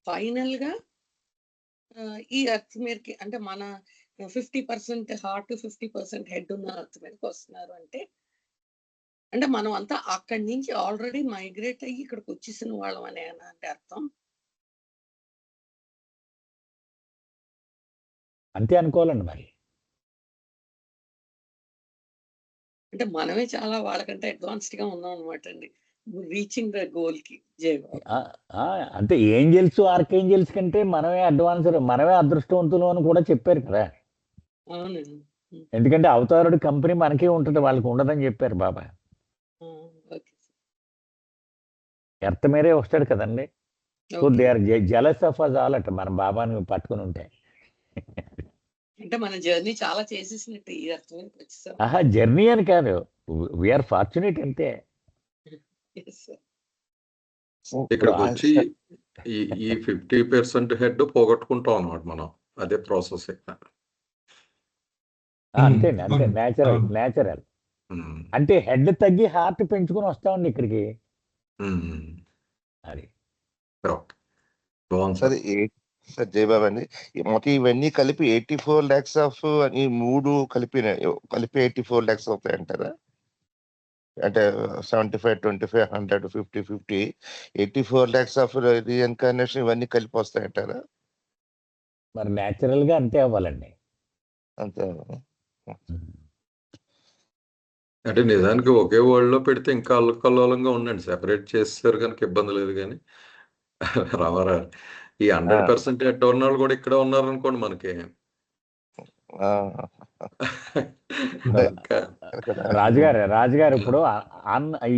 ఫైనల్ గా ఈ ఎర్త్ మీదకి, అంటే మన 50% హార్ట్ 50% హెడ్ ఉన్న ఎర్త్ మీదకి వస్తున్నారు. అంటే మనం అంతా అక్కడి నుంచి ఆల్రెడీ మైగ్రేట్ అయ్యి ఇక్కడికి వచ్చేసిన వాళ్ళం అనే అంటే అర్థం. అంతే అనుకోవాలండి మరి. అంటే మనమే చాలా వాళ్ళకంటే అడ్వాన్స్డ్ గా ఉన్నాం అనమాట అండి, రీచింగ్ ద గోల్ కి. జయబాబు ఆ, ఆ, అంటే ఏంజల్స్, ఆర్కేంజల్స్ కంటే మనమే అడ్వాన్సర్, మనమే అదృష్టవంతులు అని కూడా చెప్పారు కదా. అవునండి. ఎందుకంటే అవతారుడు కంపెనీ మనకే ఉంటుంది, వాళ్ళకి ఉండదని చెప్పారు బాబా. ఓకే ఎర్త్ మీదే వస్తాడు కదండి. So they are jealous of us all అట, మన బాబాని పట్టుకుని ఉంటే. అంటే మన జర్నీ చాలా చేసేసినట్టు ఈ అర్థం మీదకి వచ్చేసాం. ఆహా, జర్నీ అని కాదు, వీఆర్ ఫార్చునేట్ అంతే. Yes, sir. ఇక్కడికి వచ్చి ఈ 50% హెడ్ పోగొట్టుకుంటాం అన్నమాట మనం. అదే ప్రాసెస్. అంతే అంతే, అవును, నేచురల్ అవును. నేచురల్. అంటే హెడ్ తగ్గి హార్ట్ పెంచుకుని వస్తామండి ఇక్కడికి. అది ఓకే, బాగుంది సార్ సార్. సార్ జయబాబు అండి, మొత్తం ఇవన్నీ కలిపి 84 lakhs ఆఫ్ ఈ మూడు కలిపి 84 lakhs అవుతాయి అంటారా? అంటే 75, 25, 100, 50, 50, 84 lakhs ఆఫ్ రీఇన్కార్నేషన్ ఇవన్నీ కలిపి వస్తాయంటారా? మరి నేచురల్ గా అంతే అవ్వాలండి. అంతే. అంటే నిజానికి ఒకే వరల్డ్ లో పెడితే ఇంకా అల్లకల్లోలంగా ఉండండి. సెపరేట్ చేస్తారు కనుక ఇబ్బంది లేదు. కానీ రామారా, ఈ 100% హెడ్ ఉన్న వాళ్ళు కూడా ఇక్కడ ఉన్నారు అనుకోండి మనకి. రాజుగారు ఇప్పుడు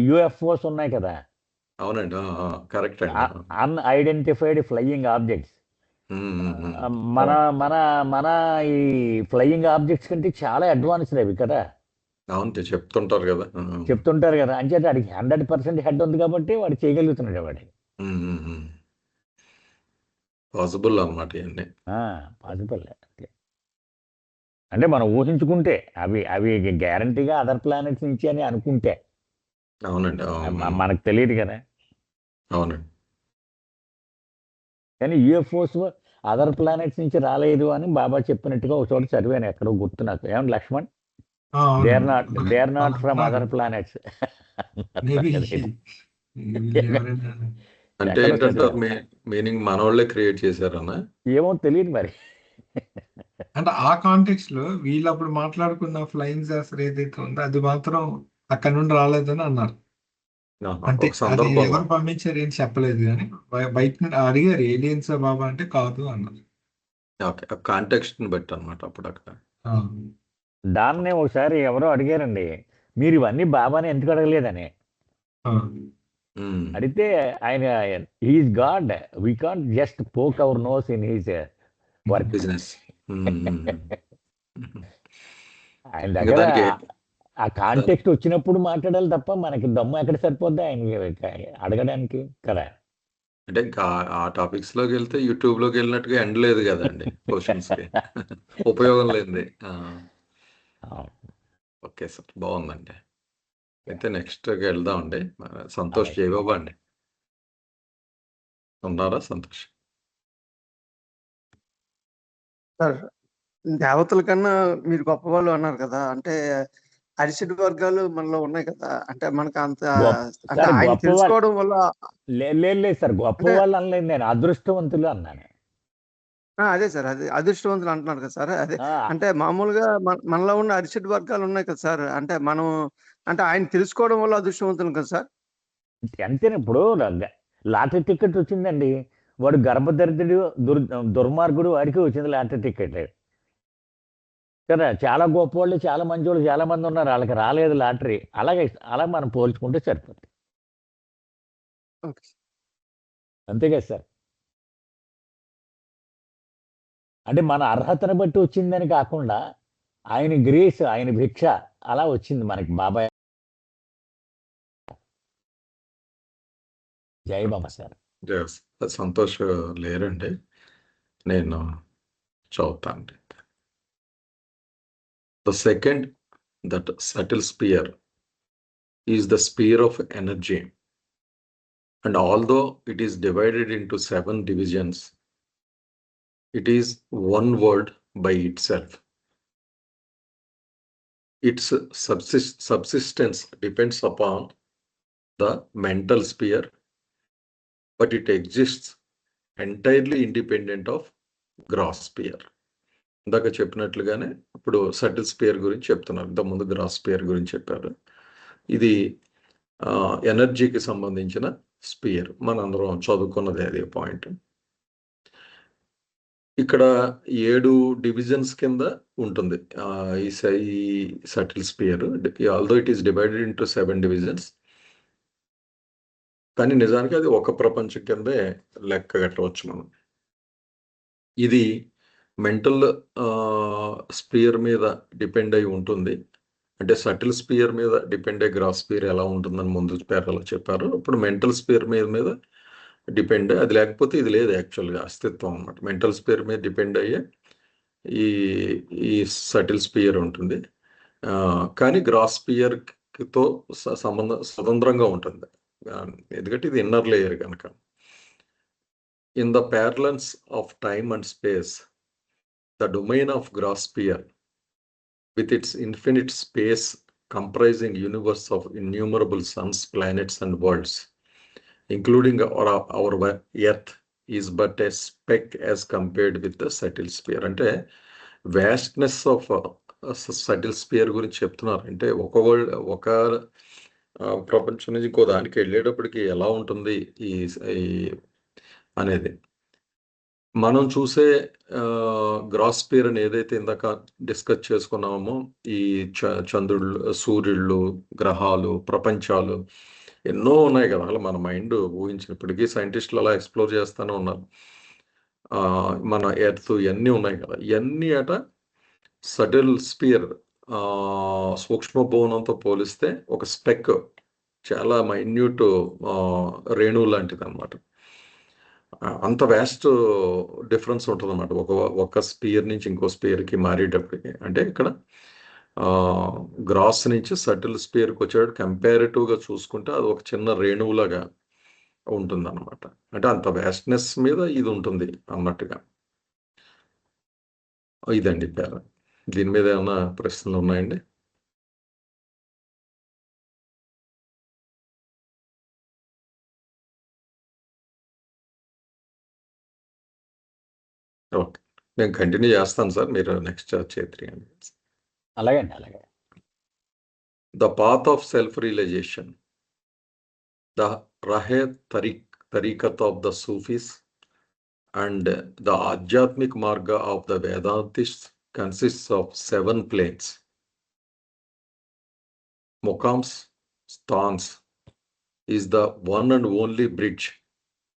యుఎఫ్ఓస్ ఉన్నాయి కదా. అవునండి, కరెక్ట్ అండి. Unidentified flying objects. మన మన మన ఈ ఫ్లయింగ్ ఆబ్జెక్ట్స్ కంటే చాలా అడ్వాన్స్డ్ అవి కదా. అవును, చెప్తుంటారు కదా. చెప్తుంటారు కదా, అంచేత వాడికి 100% హెడ్ ఉంది కాబట్టి వాడు చేయగలుగుతున్నాడు. వాడి పాసిబుల్ అన్నమాట ఇవన్నీ. పాసిబుల్. అంటే మనం ఊహించుకుంటే అవి అవి గ్యారంటీగా అదర్ ప్లానెట్స్ నుంచి అని అనుకుంటే. అవునండి, మనకు తెలియదు కదా. అవునండి. కానీ యూఎఫ్ఓస్ అదర్ ప్లానెట్స్ నుంచి రాలేదు అని బాబా చెప్పినట్టుగా ఒక చోట చదివాను, ఎక్కడో గుర్తు నాకు. ఏమన్నా Lakshman, they are not from other planets. అంటే ఏంటంటే మీనింగ్ మనోళ్ళే క్రియేట్ చేశారన్నా, ఏమో తెలియదు మరి. అంటే ఆ కాంటెక్స్ట్ లో వీళ్ళు అప్పుడు మాట్లాడుకున్న ఫ్లయింగ్ శాస్త్రం ఏదైతే ఉందో అది మాత్రం అక్కడ నుండి రాలేదని అన్నారు. అంటే అది ఎవరు పంపించారు ఏం చెప్పలేదు, కానీ బయట నుండి అడిగారు ఏలియన్స్ బాబా అంటే కాదు అన్నారు. కాంటెక్స్ట్ ని బట్టి అనమాట అప్పుడు అక్కడ. దాన్నే ఒకసారి ఎవరో అడిగారండి, మీరు ఇవన్నీ బాబాని ఎందుకు అడగలేదని. అడిగితే ఆయన he is God, we can't just poke our nose in his work. Business. ఆయన దగ్గర ఆ కాంటెక్స్ట్ వచ్చినప్పుడు మాట్లాడాలి తప్ప మనకి దమ్ము ఎక్కడ సరిపోద్ది ఆయన అడగడానికి కదా. అంటే ఇంకా ఆ టాపిక్స్లోకి వెళ్తే యూట్యూబ్లోకి వెళ్ళినట్టుగా ఎండ్ లేదు కదండి క్వశ్చన్స్కి. ఉపయోగం లేనిది. ఓకే సార్, బాగుందండి. అయితే నెక్స్ట్కి వెళ్దామండి. సంతోష్ అలాగే. జయబాబు అండి ఉన్నారా? సంతోష్ సార్, దేవతల కన్నా మీరు గొప్పవాళ్ళు అన్నారు కదా! అంటే అరిషడ్ వర్గాలు మనలో ఉన్నాయి కదా! అంటే మనకు అంత అంటే సార్ ఆయన గొప్పవాళ్ళు తెలుసుకోవడం వల్ల లేదు సార్, గొప్ప అంటే వాళ్ళు అనలేదు, నేను అదృష్టవంతులు అన్నాను. అదే సార్. అదే అదృష్టవంతులు అంటున్నారు కదా సార్! అదే ఆ, అంటే మామూలుగా మనలో ఉన్న అరిషడ్ వర్గాలు ఉన్నాయి కదా సార్! అంటే మనం అంటే ఆయన తెలుసుకోవడం వల్ల అదృష్టవంతులం కదా సార్! అంతేనా? ఇప్పుడు లాటరీ టికెట్ వచ్చిందండి, వాడు గర్భదరిద్రుడు, దుర్మార్గుడు, వాడికి వచ్చింది లాటరీ టికెట్ కదా. చాలా గొప్ప వాళ్ళు, చాలా మంచి వాళ్ళు చాలా మంది ఉన్నారు, వాళ్ళకి రాలేదు లాటరీ. అలా మనం పోల్చుకుంటే సరిపోతుంది, ఓకే. అంతే కదా సార్. అంటే మన అర్హతను బట్టి వచ్చిందని కాకుండా ఆయన గ్రేస్, ఆయన భిక్ష అలా వచ్చింది మనకి బాబాయ్. జై బాబా సార్. సంతోష్ లేరండి, నేను చదువుతాను. The second, that subtle sphere, is the sphere of energy. And although it is divided into 7 divisions, it is one world by itself. Its subsistence depends upon the mental sphere, but it exists entirely independent of gross sphere. ఇందాక చెప్పినట్లుగానే ఇప్పుడు subtle spear గురించి చెప్తున్నారు, ఇంతకుముందు gross spear గురించి చెప్పారు. ఇది ఎనర్జీకి సంబంధించిన స్పియర్, మనందరం చదువుకున్నది అదే పాయింట్. ఇక్కడ 7 డివిజన్స్ కింద ఉంటుంది ఈ subtle sphere. Although it is divided into 7 divisions, కానీ నిజానికి అది ఒక ప్రపంచం కిందే లెక్క కట్టవచ్చు మనం. ఇది మెంటల్ స్పియర్ మీద డిపెండ్ అయి ఉంటుంది. అంటే సటిల్ స్పియర్ మీద డిపెండ్ అయ్యి గ్రాస్ స్పియర్ ఎలా ఉంటుందని ముందు పేర్లలో చెప్పారు. ఇప్పుడు మెంటల్ స్పియర్ మీద డిపెండ్, అది లేకపోతే ఇది లేదు యాక్చువల్గా అస్తిత్వం అన్నమాట. మెంటల్ స్పియర్ మీద డిపెండ్ అయ్యే ఈ సటిల్ స్పియర్ ఉంటుంది, కానీ గ్రాస్ స్పియర్తో స్వతంత్రంగా ఉంటుంది, ఎందుకంటే ఇది ఇన్నర్ లేయర్ కనుక. In the parlance of time and space, the domain of gross sphere, with its infinite space comprising universe of innumerable suns, planets and worlds, including our earth, is but a speck as compared with the subtle sphere. అంటే vastness of subtle sphere గురించి చెప్తున్నారు. అంటే ఒక ప్రపంచం నుంచి ఇంకో దానికి వెళ్ళేటప్పటికి ఎలా ఉంటుంది ఈ అనేది. మనం చూసే గ్రాస్ స్పియర్ అని ఏదైతే ఇందాక డిస్కస్ చేసుకున్నామో, ఈ చంద్రుళ్ళు, సూర్యుళ్ళు, గ్రహాలు, ప్రపంచాలు ఎన్నో ఉన్నాయి కదా. అలా మన మైండ్ ఊహించినప్పటికీ సైంటిస్టులు అలా ఎక్స్ప్లోర్ చేస్తూనే ఉన్నారు. మన ఎర్త్ ఇవన్నీ ఉన్నాయి కదా, ఇవన్నీ సటిల్ స్పియర్ సూక్ష్మ భవనంతో పోలిస్తే ఒక స్పెక్, చాలా మైన్యూట్ రేణువు లాంటిది అన్నమాట. అంత వ్యాస్ట్ డిఫరెన్స్ ఉంటుంది అన్నమాట ఒక స్పియర్ నుంచి ఇంకో స్పియర్కి మారేటప్పటికి. అంటే ఇక్కడ గ్రాస్ నుంచి సటిల్ స్పియర్కి వచ్చేటప్పుడు కంపారిటివ్గా చూసుకుంటే అది ఒక చిన్న రేణువులాగా ఉంటుంది అన్నమాట. అంటే అంత వ్యాస్ట్నెస్ మీద ఇది ఉంటుంది అన్నట్టుగా. ఇదండి పేరు. దీని మీద ఏమైనా ప్రశ్నలు ఉన్నాయండి? ఓకే, నేను కంటిన్యూ చేస్తాను సార్, మీరు నెక్స్ట్ చేద్దాం. అలాగే అండి, అలాగే. The path of self-realization, the Rahe Tariqat of the Sufis, and the Adhyatmic Marga of the Vedantists consists of 7 planes. Mukams, Stans, is the one and only bridge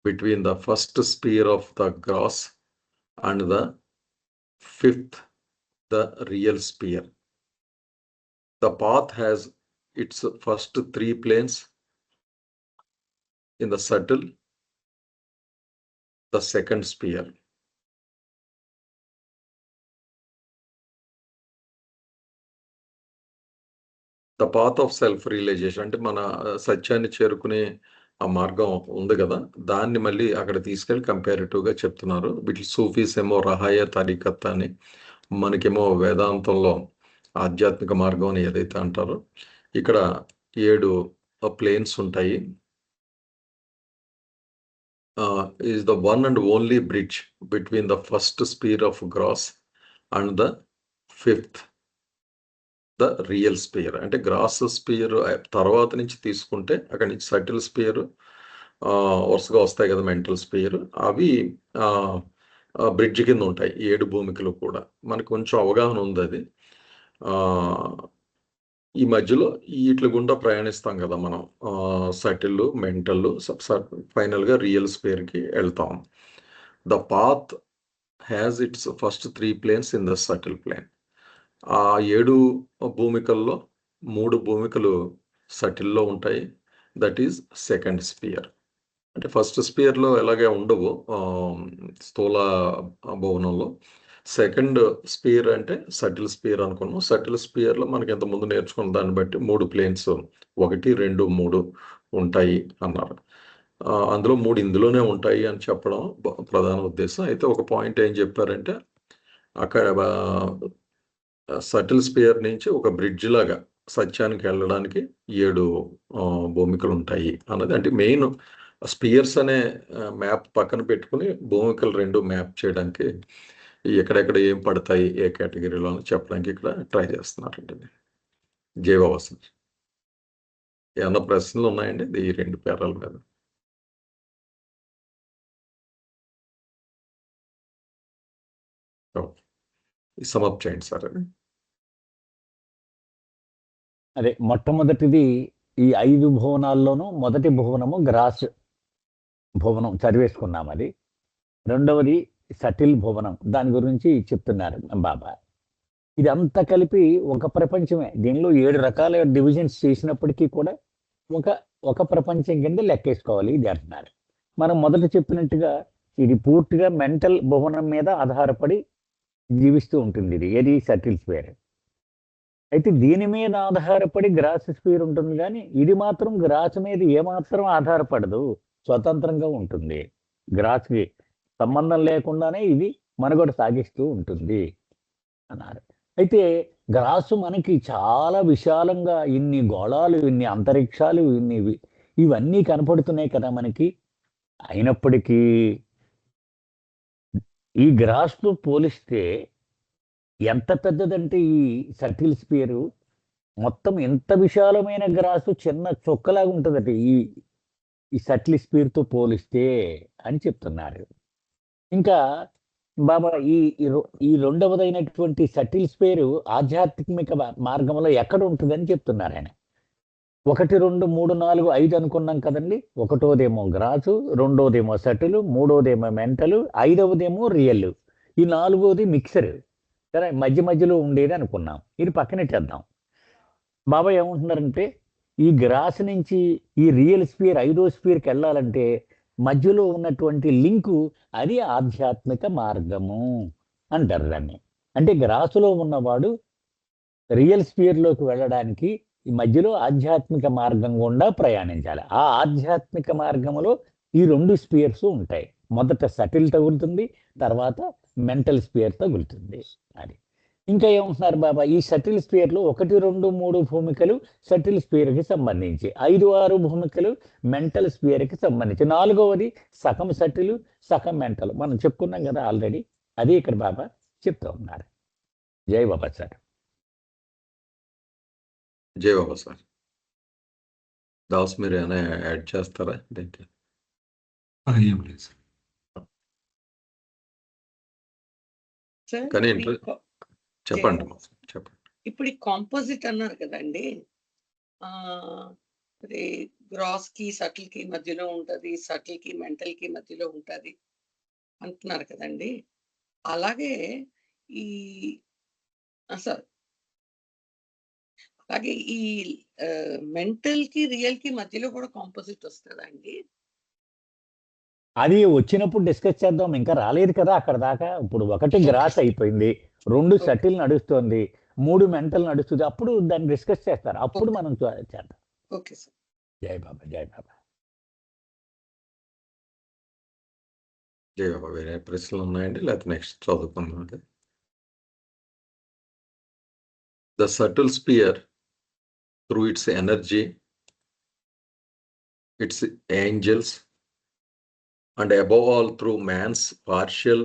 between the first sphere of the gross and the 5th, the real sphere. The path has its first 3 planes in the subtle, the second sphere. The path of self realisation అంటే మన సత్యాన్ని చేరుకునే ఆ మార్గం ఉంది కదా, దాన్ని మళ్ళీ అక్కడ తీసుకెళ్ళి కంపారిటివ్గా చెప్తున్నారు. వీటి సూఫీస్ ఏమో రహాయ తరీకత్ అని, మనకేమో వేదాంతంలో ఆధ్యాత్మిక మార్గం అని ఏదైతే అంటారో, ఇక్కడ 7 ప్లేన్స్ ఉంటాయి. Is the one and only bridge between the first sphere of gross and the 5th the real sphere. అంటే గ్రాస్ స్పియర్ తర్వాత నుంచి తీసుకుంటే అక్కడి నుంచి సటిల్ స్పియర్ వరుసగా వస్తాయి కదా, మెంటల్ స్పియర్, అవి బ్రిడ్జ్ కింద ఉంటాయి 7 భూమికలు కూడా. మనకు కొంచెం అవగాహన ఉంది అది. ఈ మధ్యలో వీటి గుండా ప్రయాణిస్తాం కదా మనం, సటిల్, మెంటల్, ఫైనల్గా రియల్ స్పియర్కి వెళ్తాం. The path has its first 3 planes in the subtle plane. ఆ 7 భూమికల్లో 3 భూమికలు సటిల్లో ఉంటాయి. That is second sphere. అంటే ఫస్ట్ స్పియర్లో ఎలాగే ఉండవు స్థూల భవనంలో. సెకండ్ స్పియర్ అంటే సటిల్ స్పియర్ అనుకున్నాం. సటిల్ స్పియర్లో మనకి ఇంతకుముందు నేర్చుకున్న దాన్ని బట్టి 3 ప్లేన్స్ 1, 2, 3 ఉంటాయి అన్నారు. అందులో 3 ఇందులోనే ఉంటాయి అని చెప్పడం ప్రధాన ఉద్దేశం. అయితే ఒక పాయింట్ ఏం చెప్పారంటే, అక్కడ సటిల్ స్పియర్ నుంచి ఒక బ్రిడ్జ్ లాగా సత్యానికి వెళ్ళడానికి 7 భూమికలు ఉంటాయి అన్నది. అంటే మెయిన్ స్పియర్స్ అనే మ్యాప్ పక్కన పెట్టుకుని భూమికలు 2 మ్యాప్ చేయడానికి ఎక్కడెక్కడ ఏం పడతాయి ఏ కేటగిరీలో చెప్పడానికి ఇక్కడ ట్రై చేస్తున్నారండి. జయబాబా సార్, ఏమన్నా ప్రశ్నలు ఉన్నాయండి ఈ 2 పేరాల మీద? సమాప్తి చేయండి సార్. అదే మొట్టమొదటిది ఈ 5 భువనాల్లోనూ మొదటి భువనము గ్రాస్ భువనం చదివేసుకున్నాం. అది రెండవది సటిల్ భువనం, దాని గురించి చెప్తున్నారు బాబా. ఇదంతా కలిపి ఒక ప్రపంచమే. దీనిలో 7 రకాల డివిజన్స్ చేసినప్పటికీ కూడా ఒక ప్రపంచం కింద లెక్కేసుకోవాలి ఇది అంటున్నారు. మనం మొదట చెప్పినట్టుగా ఇది పూర్తిగా మెంటల్ భువనం మీద ఆధారపడి జీవిస్తూ ఉంటుంది. ఇది ఏది సటిల్ స్పియర్. అయితే దీని మీద ఆధారపడి గ్రాస్ స్పియర్ ఉంటుంది, కానీ ఇది మాత్రం గ్రాస్ మీద ఏమాత్రం ఆధారపడదు, స్వతంత్రంగా ఉంటుంది. గ్రాస్కి సంబంధం లేకుండానే ఇది మనుగడ సాగిస్తూ ఉంటుంది అన్నారు. అయితే గ్రాసు మనకి చాలా విశాలంగా ఇన్ని గోళాలు, ఇన్ని అంతరిక్షాలు, ఇవన్నీ కనపడుతున్నాయి కదా మనకి. అయినప్పటికీ ఈ గ్రాస్తో పోలిస్తే ఎంత పెద్దదంటే ఈ సటిల్ స్పియరు మొత్తం ఎంత విశాలమైన గ్రాసు చిన్న చొక్కలాగా ఉంటుందట ఈ సటిల్ స్పియర్తో పోలిస్తే అని చెప్తున్నారు. ఇంకా బాబా ఈ రెండవదైనటువంటి సటిల్ స్పియర్ ఆధ్యాత్మిక మార్గంలో ఎక్కడ ఉంటుందని చెప్తున్నారు ఆయన. 1, 2, 3, 4, 5 అనుకున్నాం కదండి. ఒకటోదేమో గ్రాసు, రెండోదేమో సటిల్, మూడోదేమో మెంటల్, 5వదేమో రియల్, ఈ 4వది మిక్సర్ కదా, మధ్యలో ఉండేది అనుకున్నాం. ఇది పక్కనెట్టేద్దాం. బాబా ఏమంటున్నారంటే, ఈ గ్రాస్ నుంచి ఈ రియల్ స్పియర్ 5వ స్పియర్కి వెళ్ళాలంటే మధ్యలో ఉన్నటువంటి లింకు అది ఆధ్యాత్మిక మార్గము అంటారు దాన్ని. అంటే గ్రాసులో ఉన్నవాడు రియల్ స్పియర్లోకి వెళ్ళడానికి ఈ మధ్యలో ఆధ్యాత్మిక మార్గం గుండా ప్రయాణించాలి. ఆ ఆధ్యాత్మిక మార్గంలో ఈ 2 స్పియర్స్ ఉంటాయి. మొదట సటిల్ తగులుతుంది, తర్వాత మెంటల్ స్పియర్ తగులుతుంది. అది ఇంకా ఏమంటున్నారు బాబా, ఈ సటిల్ స్పియర్లో 1, 2, 3 భూమికలు సటిల్ స్పియర్కి సంబంధించి, 5, 6 భూమికలు మెంటల్ స్పియర్కి సంబంధించి, 4వది సగం సటిల్ సగం మెంటల్. మనం చెప్పుకున్నాం కదా ఆల్రెడీ. అది ఇక్కడ బాబా చెప్తూ ఉన్నారు. జై బాబా సార్. జై బాబా సార్. దాస్ మీరు ఏమైనా యాడ్ చేస్తారా? ఏం లేదు సార్. కానీ చెప్పండి. చెప్పండి. ఇప్పుడు ఈ కాంపోజిట్ అన్నారు కదండి, అది గ్రాస్ కి సటిల్ కి మధ్యలో ఉంటది, సటిల్ కి మెంటల్ కి మధ్యలో ఉంటది అంటున్నారు కదండి. అలాగే ఈ సార్, అలాగే ఈ మెంటల్ కి రియల్ కి మధ్యలో కూడా కాంపోజిట్ వస్తుందా అండి? అది వచ్చినప్పుడు డిస్కస్ చేద్దాం, ఇంకా రాలేదు కదా అక్కడ దాకా. ఇప్పుడు ఒకటి గ్రాస్ అయిపోయింది, 2 Okay. సటిల్ నడుస్తోంది, 3 మెంటల్ నడుస్తుంది. అప్పుడు దాన్ని డిస్కస్ చేస్తారు, అప్పుడు Okay. మనం చేద్దాం. Okay sir. జై బాబా, జై బాబా. జై బాబా. వేరే ప్రశ్నలు ఉన్నాయండి లేకపోతే నెక్స్ట్ చదువుకుందాం. The subtle sphere through its energy, its angels, and above all through man's partial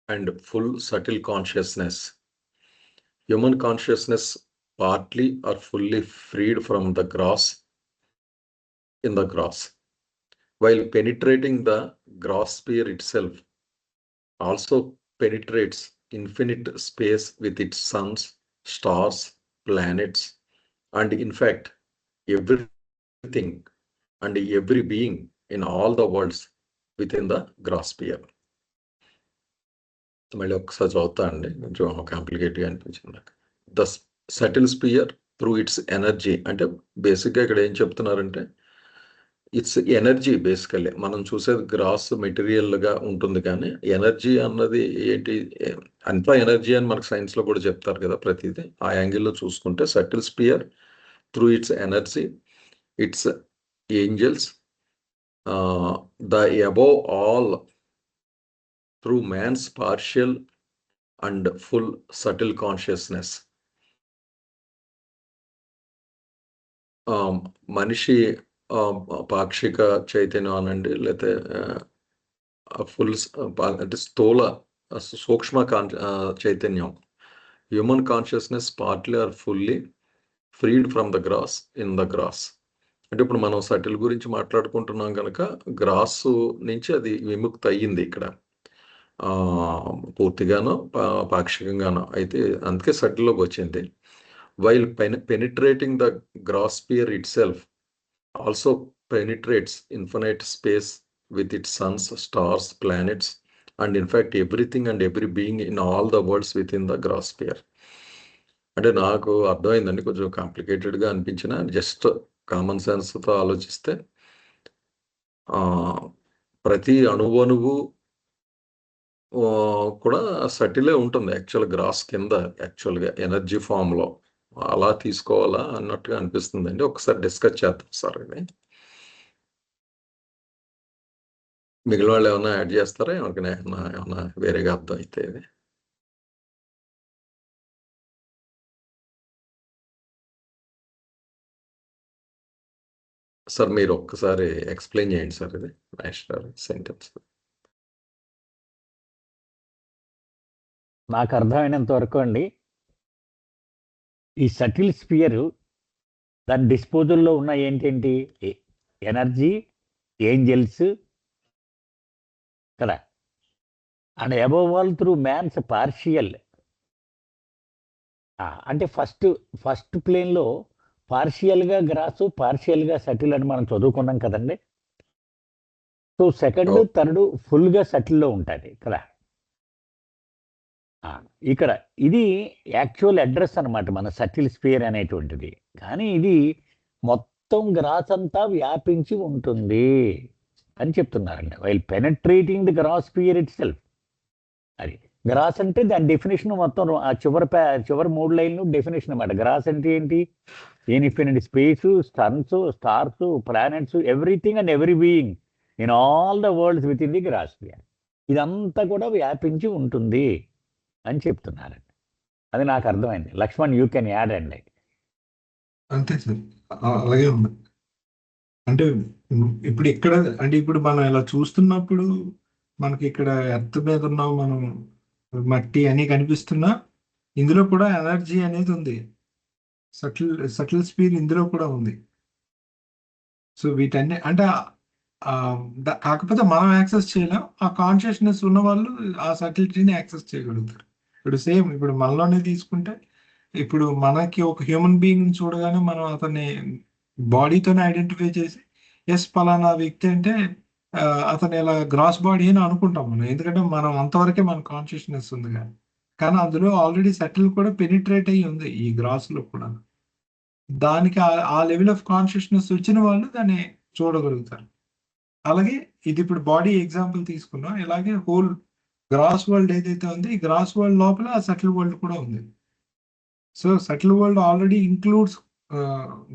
and full subtle consciousness. Human consciousness partly or fully freed from the gross in the gross, while penetrating the gross sphere itself, also penetrates infinite space with its suns, stars, planets, and in fact everything and every being in all the worlds within the gross sphere. మళ్ళీ ఒకసారి చదువుతా అండి, కొంచెం కాంప్లికేట్గా అనిపించింది నాకు. The subtle sphere through its energy అంటే బేసిక్గా ఇక్కడ ఏం చెప్తున్నారంటే ఇట్స్ ఎనర్జీ. బేసికల్లీ మనం చూసేది గ్రాస్ మెటీరియల్గా ఉంటుంది, కానీ ఎనర్జీ అన్నది ఏంటి, అంతా ఎనర్జీ అని మనకు సైన్స్లో కూడా చెప్తారు కదా ప్రతిదీ. ఆ యాంగిల్లో చూసుకుంటే subtle sphere through its energy, its angels, the above all through man's partial and full subtle consciousness. మనిషి పాక్షిక చైతన్యం అనండి, లేకపోతే ఫుల్ అంటే స్థూల సూక్ష్మ చైతన్యం. Human consciousness partly or fully freed from the gross in the gross. అంటే ఇప్పుడు మనం సటిల్ గురించి మాట్లాడుకుంటున్నాం కనుక గ్రాస్ నుంచి అది విముక్తి అయ్యింది ఇక్కడ పూర్తిగానో పాక్షికంగానో, అయితే అందుకే సటిల్లోకి వచ్చింది. While penetrating the gross sphere itself also penetrates infinite space with it suns, stars, planets, and in fact everything and every being in all the worlds within the gross sphere. అంటే నాకు అర్థమైందండి, కొంచెం కాంప్లికేటెడ్గా అనిపించిన just common సెన్స్తో ఆలోచిస్తే ప్రతి అణువణువు కూడా సటిలే ఉంటుంది యాక్చువల్ గ్రాస్ కింద, యాక్చువల్గా ఎనర్జీ ఫామ్లో. అలా తీసుకోవాలా అన్నట్టుగా అనిపిస్తుందండి. ఒకసారి డిస్కస్ చేద్దాం సార్. ఇది మిగిలిన వాళ్ళు ఏమన్నా యాడ్ చేస్తారా, ఏమన్నా వేరేగా అర్థం అయితే ఇది? సార్ మీరు ఒక్కసారి ఎక్స్ప్లెయిన్ చేయండి సార్, ఇది మాస్టర్ సెంటెన్స్. నాకు అర్థమైనంత వరకు అండి, ఈ సటిల్ స్పియర్ దాని డిస్పోజల్లో ఉన్న ఏంటేంటి, ఎనర్జీ, ఏంజల్స్ కదా, and above all through man's partial. అంటే ఫస్ట్ ప్లేన్లో పార్షియల్గా గ్రాసు, పార్షియల్గా సటిల్ అని మనం చదువుకున్నాం కదండి. సో సెకండ్, థర్డ్ ఫుల్గా సటిల్లో ఉంటుంది కదా. ఇక్కడ ఇది యాక్చువల్ అడ్రస్ అనమాట మన సటిల్ స్పియర్ అనేటువంటిది. కానీ ఇది మొత్తం గ్రాస్ అంతా వ్యాపించి ఉంటుంది అని చెప్తున్నారండి. While penetrating the gross sphere itself. అది గ్రాస్ అంటే దాని డెఫినేషన్ మొత్తం ఆ చివరి 3 లైన్లు డెఫినేషన్ అనమాట. గ్రాస్ అంటే ఏంటి, infinite space, suns, stars, planets, everything and every being in all the worlds within the gross sphere. ఇదంతా కూడా వ్యాపించి ఉంటుంది అని చెప్తున్నారండి. అది నాకు అర్థమైంది. లక్ష్మణ్, యూ కెన్ యాడ్ అండి. అంతే సార్, అలాగే ఉంది. అంటే ఇప్పుడు ఇక్కడ అంటే ఇప్పుడు మనం ఇలా చూస్తున్నప్పుడు మనకి ఇక్కడ ఎర్త్ మీద ఉన్నాం, మనం మట్టి అని కనిపిస్తున్నా, ఇందులో కూడా ఎనర్జీ అనేది ఉంది. సటిల్ స్పియర్ ఇందులో కూడా ఉంది. సో వీటన్ని అంటే కాకపోతే మనం యాక్సెస్ చేయలేం, ఆ కాన్షియస్నెస్ ఉన్న వాళ్ళు ఆ సటిలిటీని యాక్సెస్ చేయగలుగుతారు. ఇప్పుడు సేమ్ ఇప్పుడు మనలోనే తీసుకుంటే, ఇప్పుడు మనకి ఒక హ్యూమన్ బీయింగ్ చూడగానే మనం అతన్ని బాడీతోనే ఐడెంటిఫై చేసి ఎస్ పలానా వ్యక్తి అంటే అతను ఇలా గ్రాస్ బాడీ అని అనుకుంటాం మనం, ఎందుకంటే మనం అంతవరకే మన కాన్షియస్నెస్ ఉంది కానీ అందులో ఆల్రెడీ సెటిల్ కూడా పెనిట్రేట్ అయ్యి ఉంది ఈ గ్రాస్ లో కూడా. దానికి ఆ లెవెల్ ఆఫ్ కాన్షియస్నెస్ వచ్చిన వాళ్ళు దాన్ని చూడగలుగుతారు. అలాగే ఇది ఇప్పుడు బాడీ ఎగ్జాంపుల్ తీసుకున్నాం, ఇలాగే హోల్ గ్రాస్ వరల్డ్ ఏదైతే ఉంది, ఈ గ్రాస్ వరల్డ్ లోపల ఆ సటిల్ వరల్డ్ కూడా ఉంది. So subtle world already includes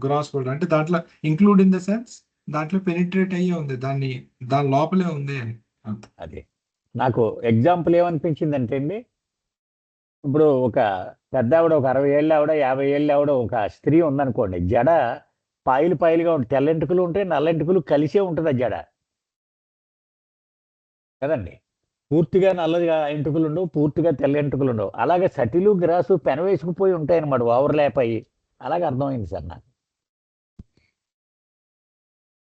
gross world, అంటే దాంట్లో ఇంక్లూడ్ ఇన్ ద సెన్స్ దాంట్లో పెనిట్రేట్ అయ్యే ఉంది, దాని లోపలే ఉంది అని. అదే నాకు ఎగ్జాంపుల్ ఏమనిపించిందంటే అండి, ఇప్పుడు ఒక పెద్ద ఆవిడ, ఒక 60 ఏళ్ళ ఆవిడ, 50 ఏళ్ళ ఆవిడ, ఒక స్త్రీ ఉందనుకోండి, జడ పాయలుగా ఉంటుంది, తెల్లెంటుకలు ఉంటాయి, నల్లెంటుకలు కలిసే ఉంటుంది ఆ జడ కదండి. పూర్తిగా నల్లగా ఎంటుకలు ఉండవు, పూర్తిగా తెల్ల ఎంటుకలు ఉండవు. అలాగే సటిలు గ్రాసు పెనవేసుకుపోయి ఉంటాయి అన్నమాట, ఓవర్లాప్ అయ్యి. అలాగే అర్థమైంది సార్ నాకు.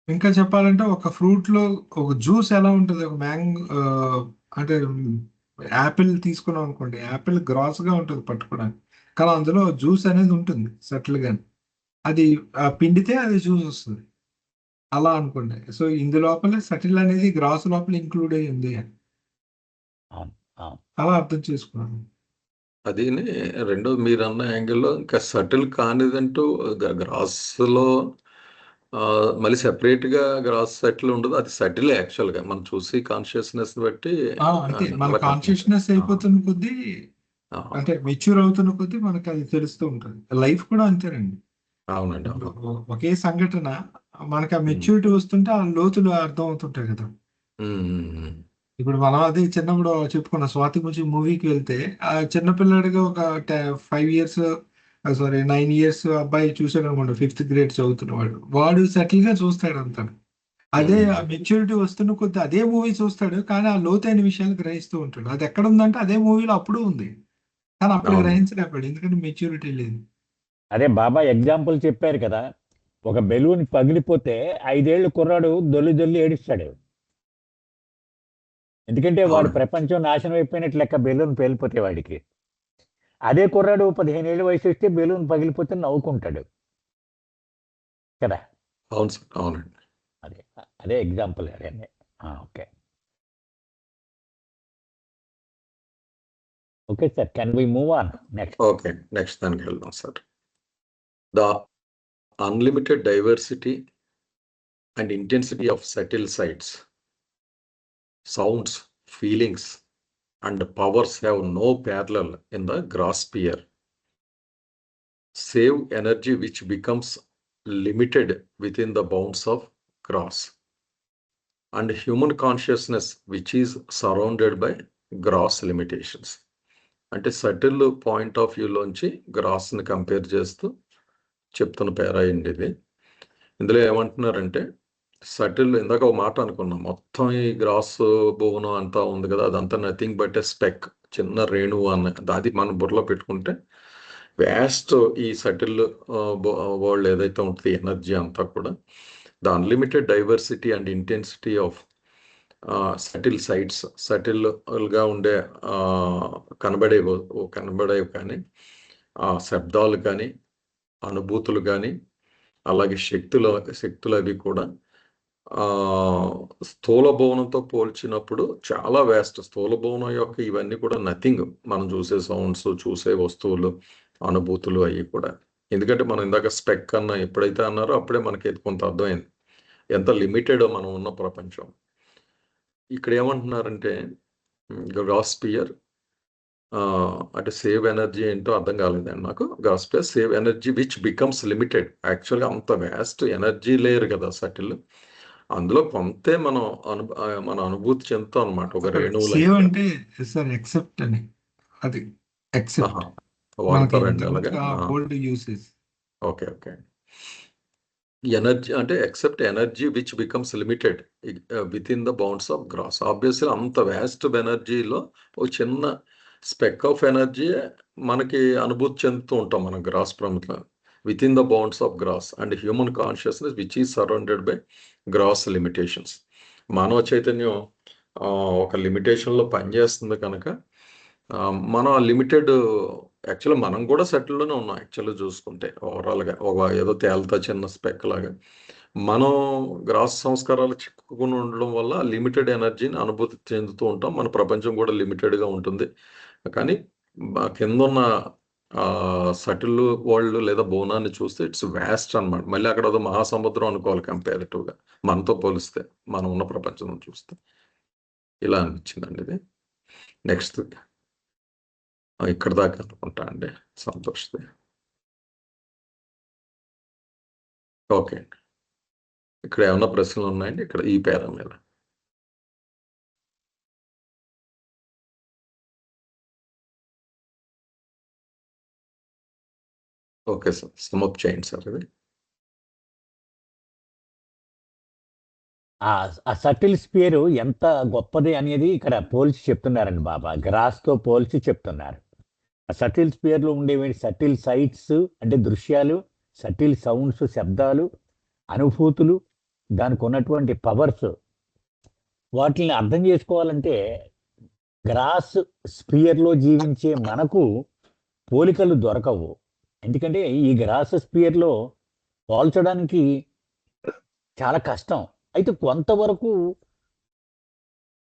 ఇంకా చెప్పాలంటే ఒక ఫ్రూట్ లో ఒక జ్యూస్ ఎలా ఉంటుంది, ఒక మ్యాంగో అంటే యాపిల్ తీసుకున్నాం అనుకోండి, యాపిల్ గ్రాస్ గా ఉంటుంది పట్టుకోవడానికి, కానీ అందులో జ్యూస్ అనేది ఉంటుంది సటిల్ గా, అది పిండితే అది జ్యూస్ వస్తుంది అలా అనుకోండి. సో ఇందులోపల సటిల్ అనేది గ్రాస్ లోపల ఇంక్లూడ్ అయ్యి ఉంది అని అవును, అవును. అలా అర్థం చేసుకున్నాను. అది రెండో మీరు అన్న యాంగిల్లో ఇంకా సటిల్ కానిదంటూ గ్రాస్లో మళ్ళీ సెపరేట్గా గ్రాస్ సెటిల్ ఉండదు, అది సటిల్ యాక్చువల్గా మనం చూసి కాన్షియస్నెస్ బట్టి అంతే, మన అలా కాన్షియస్నెస్ అయిపోతున్న కొద్దీ, అంటే మెచ్యూర్ అవుతున్న కొద్దీ మనకి అది తెలుస్తూ ఉంటుంది. లైఫ్ కూడా అంతేనండి. అవునండి. ఇప్పుడు ఒకే సంఘటన మనకి ఆ మెచ్యూరిటీ వస్తుంటే ఆ లోతులు అర్థం అవుతుంటాయి కదా. ఇప్పుడు మనం అదే చిన్నప్పుడు చెప్పుకున్న స్వాతి ముచి మూవీకి వెళ్తే, ఆ చిన్నపిల్లాడిగా ఒక 5 ఇయర్స్, సారీ 9 ఇయర్స్ అబ్బాయి చూసాడు అనుకోండి, 5th గ్రేడ్ చదువుతున్నవాడు, వాడు సెటిల్ గా చూస్తాడు అంతా. అదే ఆ మెచ్యూరిటీ వస్తున్న కొద్ది అదే మూవీ చూస్తాడు, కానీ ఆ లోతైన విషయాలు గ్రహిస్తూ ఉంటాడు. అది ఎక్కడ ఉందంటే అదే మూవీలో అప్పుడు ఉంది, కానీ అప్పుడు గ్రహించలేకపోయాడు, ఎందుకంటే మెచ్యూరిటీ లేదు. అదే బాబా ఎగ్జాంపుల్ చెప్పారు కదా, ఒక బెలూన్ పగిలిపోతే 5 ఏళ్ళు కుర్రాడు దొల్లి ఏడుస్తాడు, ఎందుకంటే వాడు ప్రపంచం నాశనం అయిపోయినట్లు లెక్క బెలూన్ పేలిపోతే వాడికి. అదే కుర్రాడు 15 ఏళ్ళ వయసు వస్తే బెలూన్ పగిలిపోతే నవ్వుకుంటాడు కదా. అవును సార్, అవునండి. అదే ఎగ్జాంపుల్. అదే okay, okay sir, can we move on next? Okay, next దానికి వెళ్దాం sir. The unlimited diversity and intensity of subtle sights, sounds, feelings, and powers have no parallel in the gross sphere. Save energy which becomes limited within the bounds of gross, and human consciousness which is surrounded by gross limitations. అంటే subtle point of వ్యూలోంచి గ్రాస్ని compare చేస్తూ చెప్తున్న పేరా అండి ఇది. ఇందులో ఏమంటున్నారంటే, subtle ఇందాక ఒక మాట అనుకున్నాం, మొత్తం ఈ గ్రాస్ భువనం అంతా ఉంది కదా, అదంతా నథింగ్ బట్ ఎ స్పెక్, చిన్న రేణువు అన్న, అది మనం బుర్రలో పెట్టుకుంటే వ్యాస్ట్ ఈ సటిల్ వరల్డ్ ఏదైతే ఉంటుంది, ఎనర్జీ అంతా కూడా, the unlimited diversity and intensity of subtle sights, సటిల్గా ఉండే కనబడేవి కానీ, శబ్దాలు కానీ, అనుభూతులు కానీ, అలాగే శక్తులు అవి కూడా స్థూల భవనంతో పోల్చినప్పుడు చాలా వ్యాస్ట్. స్థూల భవనం యొక్క ఇవన్నీ కూడా నథింగ్, మనం చూసే సౌండ్స్, చూసే వస్తువులు, అనుభూతులు అవి కూడా. ఎందుకంటే మనం ఇందాక స్పెక్ అన్న ఎప్పుడైతే అన్నారో అప్పుడే మనకి కొంత అర్థమైంది ఎంత లిమిటెడ్ మనం ఉన్న ప్రపంచం. ఇక్కడ ఏమంటున్నారంటే గ్రాస్ స్పియర్ అంటే సేవ్ ఎనర్జీ ఏంటో అర్థం కాలేదండి నాకు. Gross sphere save energy which becomes limited. యాక్చువల్గా అంత వ్యాస్ట్ ఎనర్జీ లేయర్ కదా సటిల్, అందులో కొంతే మనం మన అనుభూతి చెందుతాం అనమాట. ఒక రేణువులు అంటే సార్ ఎక్సెప్ట్ అని, అది ఎక్సెప్ట్ వాడతారండి అలాగా. Okay, okay. ఎనర్జీ అంటే except energy which becomes limited within the bounds of gross. Obviously అంత వ్యాస్ట్ ఎనర్జీలో ఒక చిన్న స్పెక్ ఆఫ్ ఎనర్జీ మనకి అనుభూతి చెందుతూ ఉంటాం మనం గ్రాస్ ప్రమిలో, within the bounds of gross and human consciousness which is surrounded by gross limitations. మానవ చైతన్యం ఒక లిమిటేషన్లో పనిచేస్తుంది కనుక మనం లిమిటెడ్, యాక్చువల్గా మనం కూడా సెటిల్లోనే ఉన్నాం యాక్చువల్గా చూసుకుంటే ఓవరాల్గా. ఒక ఏదో తేలుతా చిన్న స్పెక్ లాగా మనం గ్రాస్ సంస్కారాలు చిక్కుకుని ఉండడం వల్ల లిమిటెడ్ ఎనర్జీని అనుభూతి చెందుతూ ఉంటాం. మన ప్రపంచం కూడా లిమిటెడ్గా ఉంటుంది, కానీ కింద ఉన్న సటిల్ వరల్డ్ లేదా బోనాన్ని చూస్తే ఇట్స్ వ్యాస్ట్ అన్నమాట. మళ్ళీ అక్కడ ఏదో మహాసముద్రం అనుకోవాలి కంపారిటివ్గా మనతో పోలిస్తే, మనం ఉన్న ప్రపంచం చూస్తే. ఇలా అనిపించిందండి ఇది. నెక్స్ట్ ఇక్కడ దాకా అనుకుంటా అండి సంతోష్ది. ఓకే అండి. ఇక్కడ ఏమన్నా ప్రశ్నలు ఉన్నాయండి ఇక్కడ ఈ పేర మీద? ఓకే సార్, సమ్అప్ చేయండి సార్ ఇది. ఆ సటిల్ స్పియర్ ఎంత గొప్పది అనేది ఇక్కడ పోల్చి చెప్తున్నారండి బాబా, గ్రాస్తో పోల్చి చెప్తున్నారు. ఆ సటిల్ స్పియర్లో ఉండేవి సటిల్ సైట్స్ అంటే దృశ్యాలు, సటిల్ సౌండ్స్ శబ్దాలు, అనుభూతులు, దానికి ఉన్నటువంటి పవర్స్, వాటిని అర్థం చేసుకోవాలంటే గ్రాస్ స్పియర్లో జీవించే మనకు పోలికలు దొరకవు. ఎందుకంటే ఈ గ్రాస్ స్పియర్లో పోల్చడానికి చాలా కష్టం. అయితే కొంతవరకు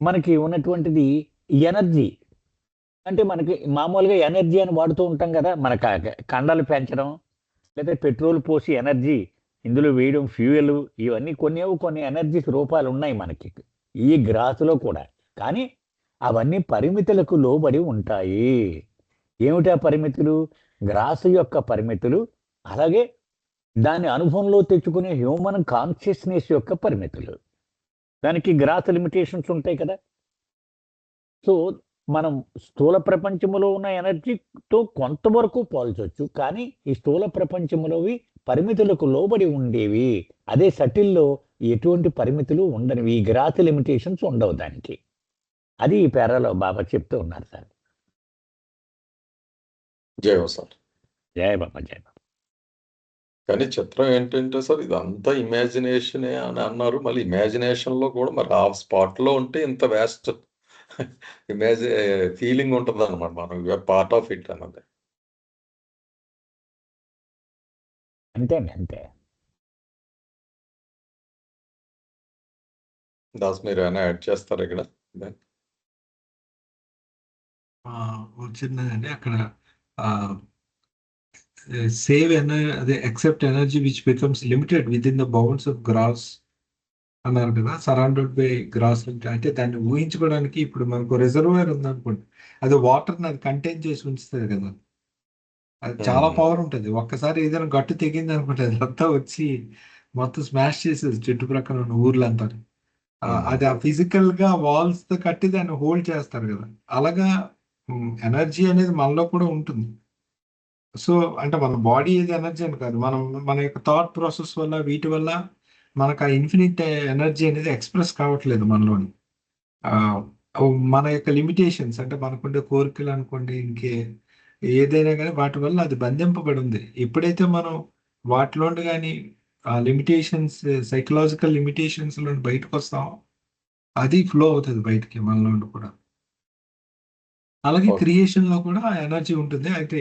మనకి ఉన్నటువంటిది ఎనర్జీ, అంటే మనకి మామూలుగా ఎనర్జీ అని వాడుతూ ఉంటాం కదా, మన కండలు పెంచడం లేదా పెట్రోల్ పోసి ఎనర్జీ ఇందులో వేయడం, ఫ్యూయల్, ఇవన్నీ కొన్ని ఎనర్జీస్ రూపాలు ఉన్నాయి మనకి ఈ గ్రాసులో కూడా. కానీ అవన్నీ పరిమితులకు లోబడి ఉంటాయి. ఏమిటా పరిమితులు? గ్రాసు యొక్క పరిమితులు, అలాగే దాని అనుభవంలో తెచ్చుకునే హ్యూమన్ కాన్షియస్నెస్ యొక్క పరిమితులు. దానికి గ్రాస్ లిమిటేషన్స్ ఉంటాయి కదా. సో మనం స్థూల ప్రపంచంలో ఉన్న ఎనర్జీతో కొంతవరకు పోల్చవచ్చు, కానీ ఈ స్థూల ప్రపంచంలోవి పరిమితులకు లోబడి ఉండేవి. అదే సటిల్లో ఎటువంటి పరిమితులు ఉండనివి, ఈ గ్రాస్ లిమిటేషన్స్ ఉండవు దానికి. అది ఈ పేరాలో బాబా చెప్తూ ఉన్నారు సార్. జై సార్. జయ బాబా, జయ బాబా. కానీ చిత్రం ఏంటంటే సార్, ఇదంతా ఇమాజినేషనే అని అన్నారు. మళ్ళీ ఇమాజినేషన్లో కూడా మరి ఆ స్పాట్లో ఉంటే ఇంత వ్యాస్ట్ ఫీలింగ్ ఉంటుంది అనమాట. మనం పార్ట్ ఆఫ్ ఇట్ అన్నది. అంతే అంతే. దాస్ మీరు ఏమైనా యాడ్ చేస్తారు ఇక్కడ? వచ్చిందండి అక్కడ సేవ్ అదే except energy which becomes limited within the bounds of gross అన్నారు కదా, సరౌండెడ్ బై గ్రాస్ లిమిట్. అంటే దాన్ని ఊహించుకోవడానికి ఇప్పుడు మనకు రిజర్వాయర్ ఉందనుకోండి, అది వాటర్ని అది కంటైన్ చేసి ఉంచుతుంది కదా, అది చాలా పవర్ ఉంటుంది. ఒక్కసారి ఏదైనా గట్టు తెగింది అనుకుంటే అదంతా వచ్చి మొత్తం స్మాష్ చేసేది చుట్టుప్రక్కల ఉన్న ఊర్లంతా. అది ఆ ఫిజికల్ గా వాల్స్ తో కట్టి దాన్ని హోల్డ్ చేస్తారు కదా, అలాగా ఎనర్జీ అనేది మనలో కూడా ఉంటుంది. సో అంటే మన బాడీ ఏది ఎనర్జీ అని కాదు, మన యొక్క థాట్ ప్రాసెస్ వల్ల వీటి వల్ల మనకు ఆ ఇన్ఫినిట్ ఎనర్జీ అనేది ఎక్స్ప్రెస్ కావట్లేదు మనలోని. మన యొక్క లిమిటేషన్స్ అంటే మనకుండే కోరికలు అనుకోండి, ఇంకే ఏదైనా కానీ వాటి వల్ల అది బంధింపబడి ఉంది. ఎప్పుడైతే మనం వాటిలోండి కానీ ఆ లిమిటేషన్స్, సైకలాజికల్ లిమిటేషన్స్ లో బయటకు వస్తామో అది ఫ్లో అవుతుంది బయటికి మనలో కూడా. అలాగే క్రియేషన్ లో కూడా ఎనర్జీ ఉంటుంది. అయితే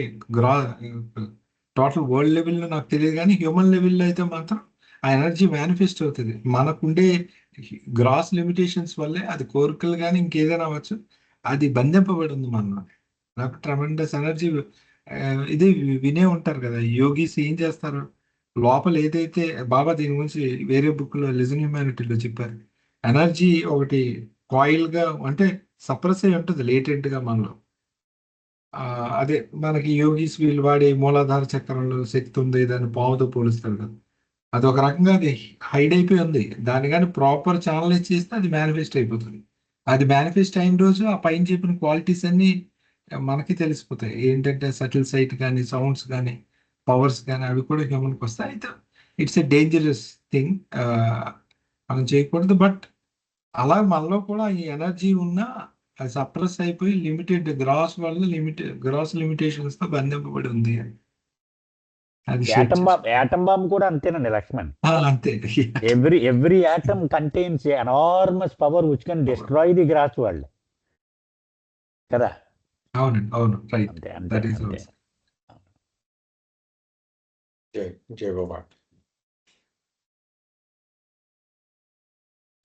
టోటల్ వరల్డ్ లెవెల్లో నాకు తెలియదు, కానీ హ్యూమన్ లెవెల్లో అయితే మాత్రం ఆ ఎనర్జీ మేనిఫెస్ట్ అవుతుంది. మనకుండే గ్రాస్ లిమిటేషన్స్ వల్లే, అది కోరికలు కానీ ఇంకేదైనా అవ్వచ్చు, అది బంధింపబడి ఉంది మనలో. నాకు ట్రమెండస్ ఎనర్జీ. ఇది వినే ఉంటారు కదా, యోగీస్ ఏం చేస్తారు లోపల ఏదైతే, బాబా దీని గురించి వేరే బుక్ లో లిజన్ హ్యూమానిటీలో చెప్పారు. ఎనర్జీ ఒకటి కాయిల్ గా అంటే సప్రెస్ అయి ఉంటుంది లేటెంట్ గా మనలో. అదే మనకి యోగీస్ వీళ్ళు వాడే మూలాధార చక్రంలో శక్తి ఉంది, దాన్ని పాముతో పోలుస్తారు కదా, అది ఒక రకంగా అది హైడ్ అయిపోయి ఉంది. దాన్ని కానీ ప్రాపర్ ఛానలైజ్ చేస్తే అది మేనిఫెస్ట్ అయిపోతుంది. అది మేనిఫెస్ట్ అయిన రోజు ఆ పైన చెప్పిన క్వాలిటీస్ అన్ని మనకి తెలిసిపోతాయి. ఏంటంటే సటిల్ సైట్ కానీ, సౌండ్స్ కానీ, పవర్స్ కానీ, అవి కూడా హ్యూమన్కి వస్తాయి. అయితే ఇట్స్ ఎ డేంజరస్ థింగ్, మనం చేయకూడదు. బట్ అలా మనలో కూడా ఈ ఎనర్జీ ఉన్నా అది సప్రెస్ అయిపోయి లిమిటెడ్ గ్రాస్ వల్ల గ్రాస్ లిమిటేషన్స్ తో బంధింపబడి ఉంది. అది యాటమ్ బాంబ్ కూడా అంతేనండి లక్ష్మణ్. అంతే. Every atom contains enormous power which can destroy the gross world కదా. అవునండి, అవును, రైట్. అంతే అంతే. జై బాబా.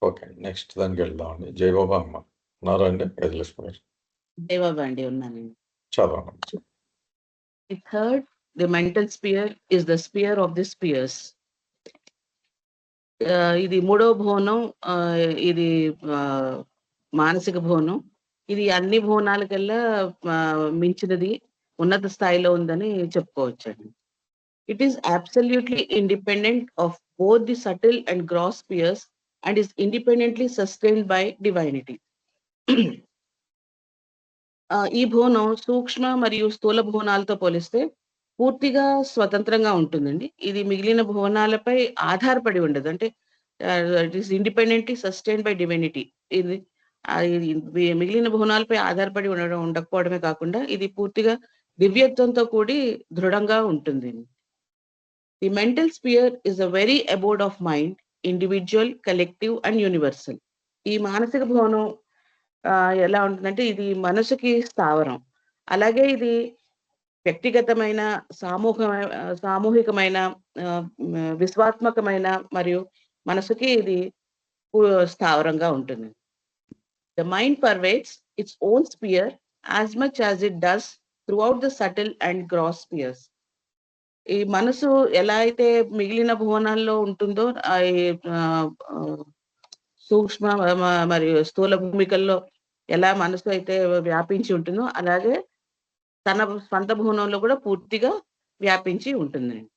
ఓకే, నెక్స్ట్ దానికి వెళ్దామండి. జై బాబా అమ్మ ఉన్నారా అండి? గజలక్ష్మి గారు జై బాబా అండి, ఉన్నానండి. చదవండి. The third, the mental sphere, is the sphere of the spheres. ఇది మూడవ భువనం, ఇది మానసిక భువనం. ఇది అన్ని భువనాల కల్లా మించినది, ఉన్నత స్థాయిలో ఉందని చెప్పుకోవచ్చండి. It is absolutely independent of both the subtle and gross spheres and is independently sustained by divinity. ఈ భువనం సూక్ష్మ మరియు స్థూల భువనాలతో పోలిస్తే పూర్తిగా స్వతంత్రంగా ఉంటుందండి. ఇది మిగిలిన భువనాలపై ఆధారపడి ఉండదు. అంటే it is independently sustained by divinity. ఇది మిగిలిన భువనాలపై ఆధారపడి ఉండకపోవడమే కాకుండా ఇది పూర్తిగా దివ్యత్వంతో కూడి దృఢంగా ఉంటుంది. The mental sphere is a very abode of mind, individual, collective and universal. ఈ మానసిక భువనం ఎలా ఉంటుందంటే ఇది మనసుకి స్థావరం. అలాగే ఇది వ్యక్తిగతమైన, సామూహికమైన, విశ్వాత్మకమైన మరియు మనసుకి ఇది స్థావరంగా ఉంటుంది. The mind pervades its own sphere as much as it does throughout the subtle and gross spheres. ఈ మనసు ఎలా అయితే మిగిలిన భువనాల్లో ఉంటుందో, సూక్ష్మ మరియు స్థూల భూమికల్లో ఎలా మనసు అయితే వ్యాపించి ఉంటుందో అలాగే తన స్వంత భువనంలో కూడా పూర్తిగా వ్యాపించి ఉంటుందండి.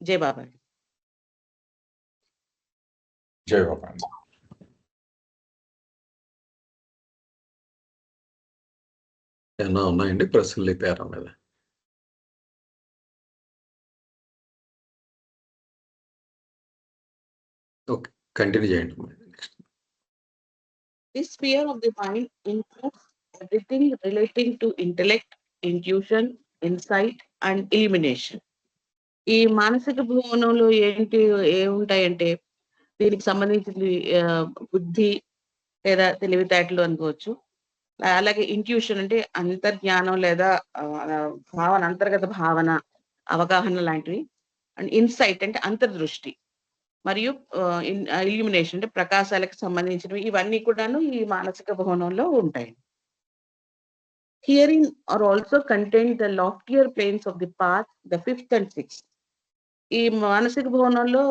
జై బాబా. జై బాబా. ఏమన్నా ఉన్నాయండి ప్రశ్నలు ఈ పేర మీద? ఓకే, కంటిన్యూ చేయండి. Next. This sphere of the mind includes everything relating to intellect, intuition, insight and illumination. ఈ మానసిక భువనంలో ఏముంటాయంటే దీనికి సంబంధించింది బుద్ధి లేదా తెలివితేటలు అనుకోవచ్చు. అలాగే ఇంట్యూషన్ అంటే అంతర్జ్ఞానం లేదా భావన, అంతర్గత భావన, అవగాహన లాంటివి. అండ్ ఇన్సైట్ అంటే అంతర్దృష్టి, మరియు ఇల్యూమినేషన్ అంటే ప్రకాశాలకు సంబంధించినవి. ఇవన్నీ కూడాను ఈ మానసిక భువనంలో ఉంటాయి. Herein are also contained the loftier planes of the path, the fifth and sixth. ఈ మానసిక భువనంలో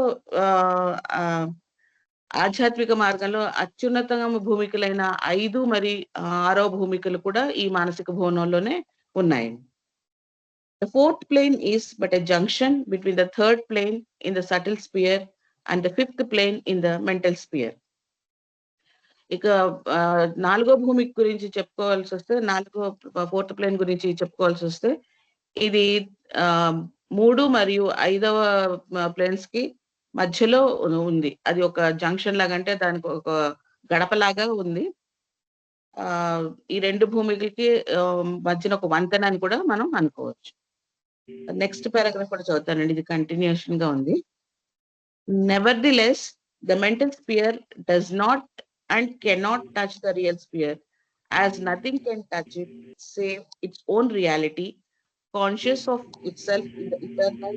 ఆధ్యాత్మిక మార్గంలో అత్యున్నత భూమికలైన 5 మరి 6వ భూమికలు కూడా ఈ మానసిక భువనంలోనే ఉన్నాయి. The fourth plane is but a junction between the third plane in the subtle sphere and the fifth plane in the mental sphere. ఇక 4వ భూమిక గురించి చెప్పుకోవాల్సి వస్తే, ఫోర్త్ ప్లేన్ గురించి చెప్పుకోవాల్సి వస్తే ఇది 3 మరియు 5వ ప్లేన్స్ కి మధ్యలో ఉంది. అది ఒక జంక్షన్ లాగా, అంటే దానికి ఒక గడపలాగా ఉంది. ఈ 2 భూమికలకి మధ్యన ఒక వంతెన అని కూడా మనం అనుకోవచ్చు. నెక్స్ట్ పారాగ్రాఫ్ కూడా చదువుతానండి, ఇది కంటిన్యూషన్ గా ఉంది. Nevertheless, the mental sphere does not and cannot touch the real sphere, as nothing can touch it save its own reality, conscious of itself in the eternal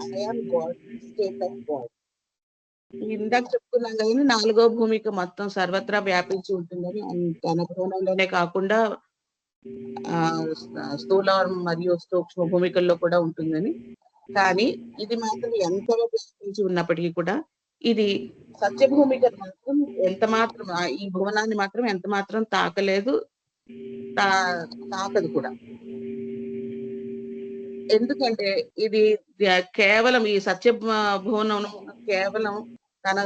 I am God state of God. ఇందాక చెప్పుకున్నాం కానీ 4వ భూమిక మొత్తం సర్వత్రా వ్యాపించి ఉంటుందని, తన భూమంలోనే కాకుండా స్థూల మరియు సూక్ష్మ భూమికల్లో కూడా ఉంటుందని. కానీ ఇది మాత్రం ఎంతగా వ్యాపించి ఉన్నప్పటికీ కూడా ఇది సత్యభూమిక మాత్రం ఎంత మాత్రం, ఈ భువనాన్ని మాత్రం ఎంత మాత్రం తాకలేదు, తాకదు కూడా. ఎందుకంటే ఇది కేవలం ఈ సత్య భువనం కేవలం తన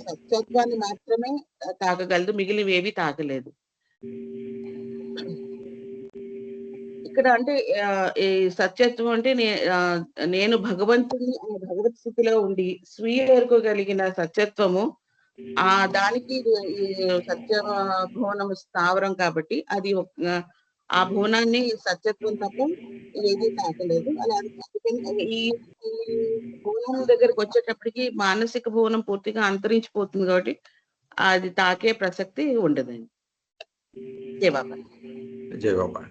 సత్యత్వాన్ని మాత్రమే తాకగలదు, మిగిలినవేవి తాకలేదు. ఇక్కడ అంటే ఈ సత్యత్వం అంటే నేను భగవంతుని భగవత్ స్థితిలో ఉండి స్వీయ ఎరుకోగలిగిన సత్యత్వము, దానికి సత్య భువనం స్థావరం కాబట్టి అది ఆ భువనాన్ని సత్యత్వం తప్ప ఏది తాకలేదు. అలా ఈ భువనం దగ్గరకు వచ్చేటప్పటికి మానసిక భువనం పూర్తిగా అంతరించిపోతుంది కాబట్టి అది తాకే ప్రసక్తి ఉండదండి. జై బాబా. జై బాబా.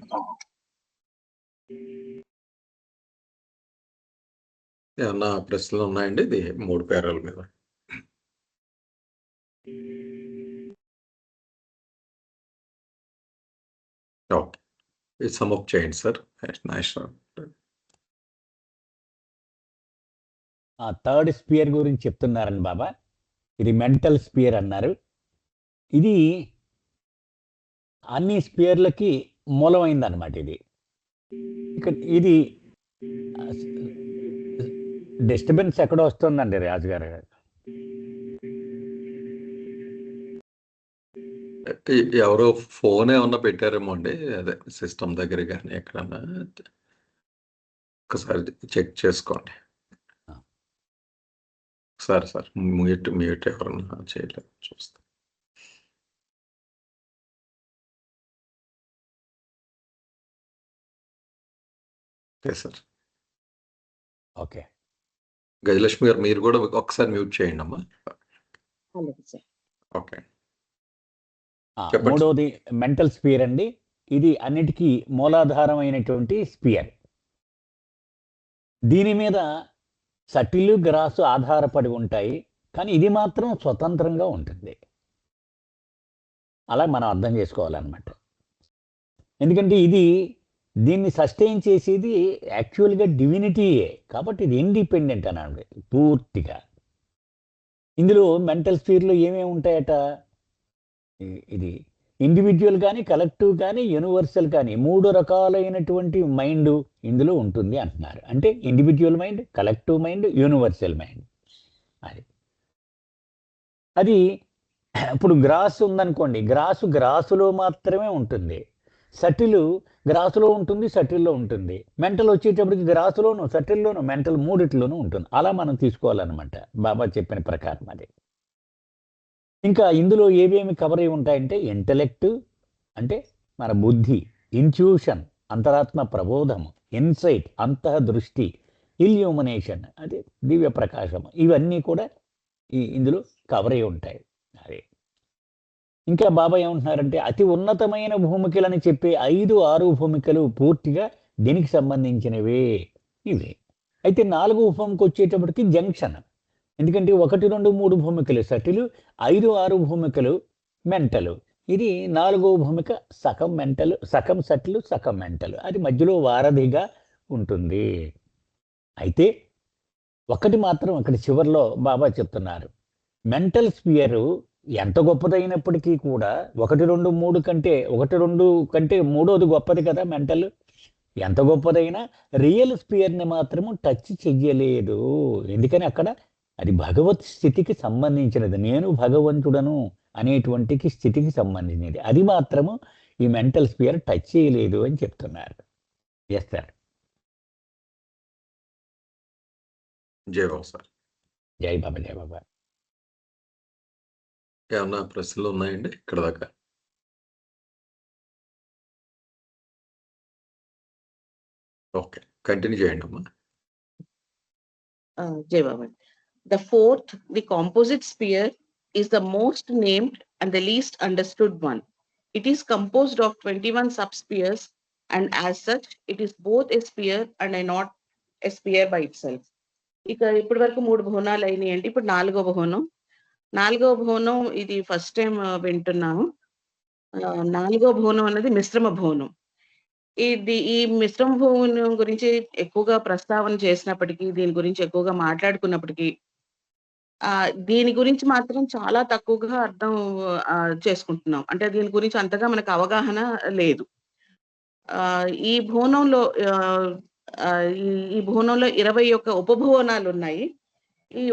ఏమన్నా ప్రశ్నలు ఉన్నాయండి ఇది 3 పేరాల మీద? ఓకే, ఇది సమ్ అప్ చేయండి సార్. నైస్. థర్డ్ స్పియర్ గురించి చెప్తున్నారని బాబా. ఇది మెంటల్ స్పియర్ అన్నారు. ఇది అన్ని స్పియర్లకి మూలమైంది అనమాట. ఇది ఇది డిస్టర్బెన్స్ ఎక్కడ వస్తుందండి రాజుగారు? ఎవరో ఫోన్ ఏమన్నా పెట్టారేమో అండి, అదే సిస్టమ్ దగ్గర కానీ ఎక్కడన్నా ఒకసారి చెక్ చేసుకోండి. సరే సార్, మ్యూట్ ఎవరన్నా చేయలేదు చూస్తా. Okay sir. ఓకే, గజలక్ష్మి గారు మీరు కూడా ఒకసారి మ్యూట్ చేయండి అమ్మా. ఓకే. మూడవది మెంటల్ స్పియర్ అండి. ఇది అన్నిటికీ మూలాధారమైనటువంటి స్పియర్. దీని మీద సటిల్, గ్రాసు ఆధారపడి ఉంటాయి, కానీ ఇది మాత్రం స్వతంత్రంగా ఉంటుంది. అలా మనం అర్థం చేసుకోవాలన్నమాట. ఎందుకంటే దీన్ని సస్టైన్ చేసేది యాక్చువల్గా డివినిటీయే, కాబట్టి ఇది ఇండిపెండెంట్ అనండి పూర్తిగా. ఇందులో మెంటల్ స్పియర్లో ఏమేమి ఉంటాయట? ఇది ఇండివిజువల్ కానీ, కలెక్టివ్ కానీ, యూనివర్సల్ కానీ 3 రకాలైనటువంటి మైండ్ ఇందులో ఉంటుంది అంటున్నారు. అంటే individual mind, collective mind, universal mind. అది ఇప్పుడు గ్రాస్ ఉందనుకోండి, గ్రాసులో మాత్రమే ఉంటుంది. సటిల్ గ్రాసులో ఉంటుంది, సటిల్లో ఉంటుంది. మెంటల్ వచ్చేటప్పటికి గ్రాసులోను, సటిల్లోను, మెంటల్ మూడిట్లోనూ ఉంటుంది. అలా మనం తీసుకోవాలన్నమాట బాబా చెప్పిన ప్రకారం. అది ఇంకా ఇందులో ఏమేమి కవర్ అయి ఉంటాయంటే ఇంటలెక్ట్ అంటే మన బుద్ధి, ఇంట్యూషన్ అంతరాత్మ ప్రబోధము, ఇన్సైట్ అంతఃదృష్టి, ఇల్యూమినేషన్ అది దివ్య ప్రకాశము, ఇవన్నీ కూడా ఇందులో కవర్ అయి ఉంటాయి. అదే ఇంకా బాబా ఏమంటున్నారంటే అతి ఉన్నతమైన భూమికలని చెప్పే 5-6 భూమికలు పూర్తిగా దీనికి సంబంధించినవే ఇవే. అయితే 4వ భూమికి వచ్చేటప్పటికి జంక్షన్. ఎందుకంటే 1, 2, 3 భూమికలు సటిలు, 5, 6 భూమికలు మెంటలు. ఇది 4వ భూమిక సగం మెంటలు, సగం సటిలు, సగం మెంటలు. అది మధ్యలో వారధిగా ఉంటుంది. అయితే ఒకటి మాత్రం ఇక్కడ చివరిలో బాబా చెప్తున్నారు, మెంటల్ స్పియరు ఎంత గొప్పదైనప్పటికీ కూడా 1, 2, 3 కంటే 1, 2 కంటే మూడోది గొప్పది కదా మెంటల్. ఎంత గొప్పదైనా రియల్ స్పియర్ని మాత్రము టచ్ చెయ్యలేదు. ఎందుకని అక్కడ అది భగవత్ స్థితికి సంబంధించినది, నేను భగవంతుడను అనేటువంటి స్థితికి సంబంధించినది. అది మాత్రము ఈ మెంటల్ స్పియర్ టచ్ చేయలేదు అని చెప్తున్నారు. Yes sir. జై బాబా సార్. జై బాబా, జై బాబా. ఏమన్నా ప్రశ్నలు ఉన్నాయండి ఇక్కడ దాకా? ఓకే, కంటిన్యూ చేయండి అమ్మా. Jai Baba. The fourth, the composite sphere, is the most named and the least understood one. It is composed of 21 subspheres, and as such, it is both a sphere and not a sphere by itself. ఇక ఇప్పటి వరకు 3 భవనాలు అయినాయండి. ఇప్పుడు 4వ భవనం. 4వ భవనం ఇది ఫస్ట్ టైం వింటున్నాము. 4వ భవనం అనేది మిశ్రమ భవనం. ఈ మిశ్రమ భవనం గురించి ఎక్కువగా ప్రస్తావన చేసినప్పటికీ, దీని గురించి ఎక్కువగా మాట్లాడుకున్నప్పటికీ దీని గురించి మాత్రం చాలా తక్కువగా అర్థం చేసుకుంటున్నాం. అంటే దీని గురించి అంతగా మనకు అవగాహన లేదు. ఈ భవనంలో 21 ఉపభవనాలు ఉన్నాయి. ఈ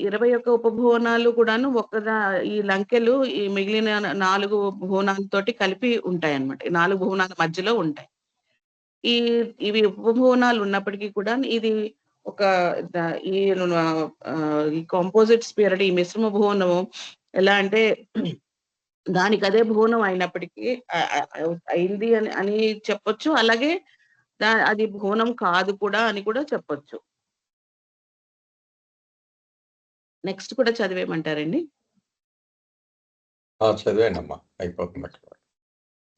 21 ఉపభవనాలు కూడాను ఈ లంకెలు ఈ మిగిలిన 4 భవనాలతోటి కలిపి ఉంటాయన్నమాట. 4 భవనాల మధ్యలో ఉంటాయి. ఇవి ఉపభవనాలు ఉన్నప్పటికీ కూడా ఇది ఈ కాంపోజిట్ స్పియర్ అంటే ఈ మిశ్రమ భవనము ఎలా అంటే దానికి అదే భవనం అయినప్పటికీ అయింది అని చెప్పొచ్చు. అలాగే అది భవనం కాదు కూడా అని కూడా చెప్పొచ్చు. నెక్స్ట్ కూడా చదివేయమంటారండి? చదివేయండి అమ్మా, అయిపోతుంది.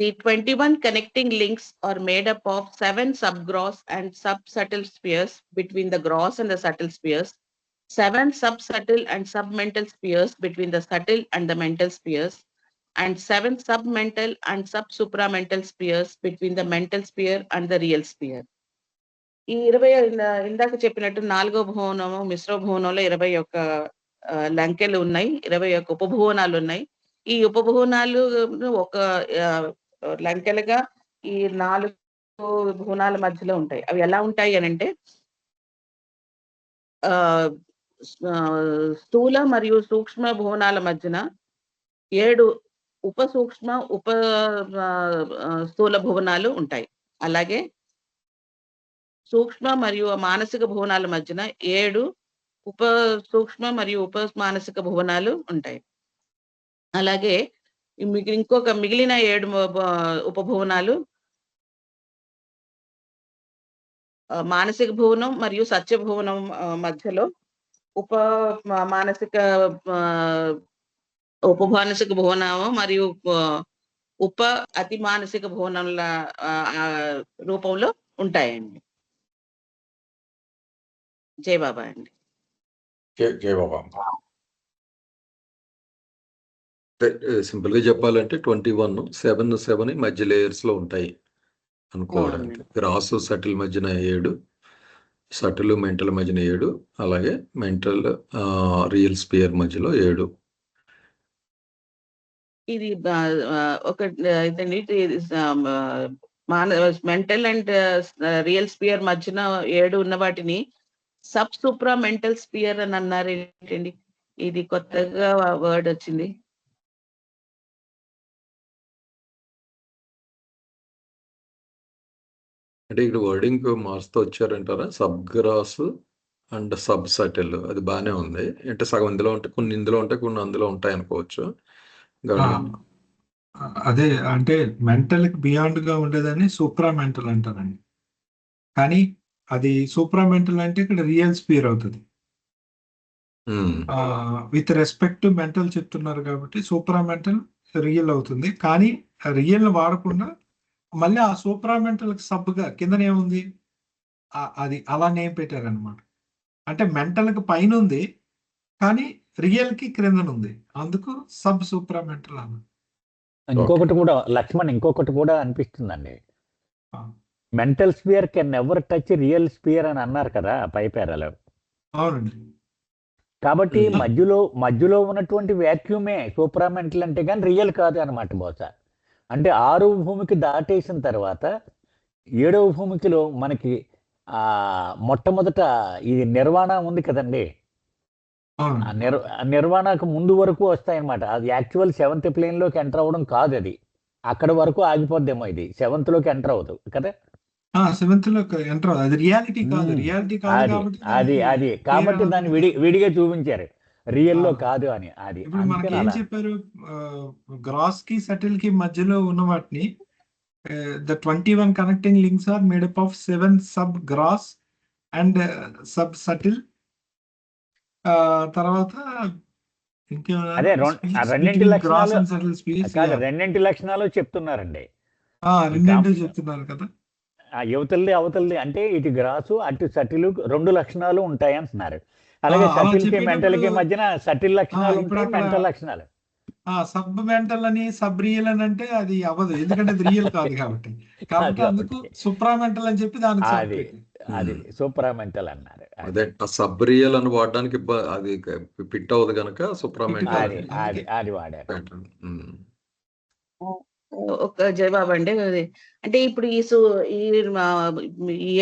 The 21 connecting links are made up of 7 subgross and subsubtle spheres between the gross and the subtle spheres, 7 subsubtle and submental spheres between the subtle and the mental spheres, and 7 submental and subsupramental spheres between the mental sphere and the real sphere. ఈ 20 ఇందాక చెప్పినట్టు 4వ భువనము మిశ్ర భువనంలో 21 లంకెలు ఉన్నాయి, 21 ఉపభువనాలు ఉన్నాయి. ఈ ఉపభువనాలు ఒక లంకెలుగా ఈ 4 భువనాల మధ్యలో ఉంటాయి. అవి ఎలా ఉంటాయి అనంటే స్థూల మరియు సూక్ష్మ భువనాల మధ్యన 7 ఉప సూక్ష్మ స్థూల భువనాలు ఉంటాయి. అలాగే సూక్ష్మ మరియు మానసిక భువనాల మధ్యన 7 ఉప సూక్ష్మ మరియు ఉప మానసిక భువనాలు ఉంటాయి. అలాగే మిగిలిన 7 ఉపభువనాలు మానసిక భువనం మరియు సత్య భువనం మధ్యలో మానసిక భువనము మరియు అతి మానసిక భువనంల రూపంలో ఉంటాయండి. జై బాబా అండి. జై బాబా. సింపుల్ గా చెప్పాలంటే 21 7 మధ్య లేయర్స్ లో ఉంటాయి అనుకోవడానికి. గ్రాస్ సటిల్ మధ్యన 7, సటిల్ మెంటల్ మధ్యన 7, అలాగే మెంటల్ రియల్ స్పియర్ మధ్యలో 7. ఇది ఒక ఇదండి, మెంటల్ అండ్ రియల్ స్పియర్ మధ్యన 7 ఉన్న వాటిని సబ్ సూప్రా మెంటల్ స్పియర్ అని అన్నారు ఏంటండి? ఇది కొత్తగా వర్డ్ వచ్చింది. అంటే ఇక్కడ వర్డింగ్ మార్చుతూ వచ్చారంటారా? Sub gross and sub subtle, అది బాగానే ఉంది. అంటే సగం ఇందులో ఉంటాయి, కొన్ని ఇందులో ఉంటాయి, కొన్ని అందులో ఉంటాయి అనుకోవచ్చు. అదే అంటే మెంటల్ కి బియాండ్ గా ఉండేదని సూప్రా మెంటల్ అంటారండి. కానీ అది సూప్రా మెంటల్ అంటే ఇక్కడ రియల్ స్పియర్ అవుతుంది. విత్ రెస్పెక్ట్ టు మెంటల్ చెప్తున్నారు కాబట్టి సూప్రా మెంటల్ రియల్ అవుతుంది. కానీ రియల్ వాడకుండా మళ్ళీ ఆ సూప్రా మెంటల్ సబ్ గా కిందనే ఉంది, అది అలా నేమ్ పెట్టారనమాట. అంటే మెంటల్ కి పైన ఉంది కానీ రియల్ కి క్రిందన ఉంది, అందుకు సబ్ సూప్రా మెంటల్ అన్న. ఇంకొకటి కూడా లక్ష్మణ్, ఇంకొకటి కూడా అనిపిస్తుందండి. Mental sphere can never touch real sphere అని అన్నారు కదా పై పేరాలో. అవునండి. కాబట్టి మధ్యలో ఉన్నటువంటి వ్యాక్యూమే సూప్రా మెంటల్ అంటే కానీ రియల్ కాదు అనమాట బహుశా. అంటే 6వ భూమికి దాటేసిన తర్వాత 7వ భూమికిలో మనకి మొట్టమొదట ఈ నిర్వాణ ఉంది కదండి, నిర్వాణకు ముందు వరకు వస్తాయన్నమాట. అది యాక్చువల్ 7th ప్లేన్లోకి ఎంటర్ అవ్వడం కాదు, అది అక్కడ వరకు ఆగిపోద్దేమో. ఇది 7th లోకి ఎంటర్ అవ్వదు కదా, 7th లోకి ఎంటర్ అవ్వదు, అది రియాలిటీ కాదు. రియాలిటీ కాదు అది కాబట్టి దాన్ని విడిగా చూపించారు, రియల్ లో కాదు అని. అది ఇప్పుడు మనకి ఏం చెప్పారు, గ్రాస్ కి సటిల్ కి మధ్యలో ఉన్న వాటిని the 21 connecting links are made up of 7 sub gross and sub subtle. తర్వాత అదే రెండింటి లక్షణాలు చెప్తున్నారండి. రెండింటి చెప్తున్నారు కదా, యువతల్ది అవతల్ది. అంటే ఇటు గ్రాసు అటు సటిల్ 2 లక్షణాలు ఉంటాయి అంటున్నారు. అలాగే సటిల్ కి మెంటల్ కి మధ్యన సటిల్ లక్షణాలు ఉంటాయి, మెంటల్ లక్షణాలు. సబ్ మెంటల్ అని సబ్ రియల్ అని అంటే అది అవ్వదు, ఎందుకంటే అది రియల్ కాదు కాబట్టి. కాబట్టి అందుకు సూప్రా మెంటల్ అని చెప్పి దానికి అది సూప్రా మెంటల్ అన్నారు. అదే సబ్ రియల్ అని వాడడానికి అది ఫిట్ అవ్వదు కనుక సూప్రా మెంటల్ అది వాడారు. ఒక జవాబు అండి. అంటే ఇప్పుడు ఈ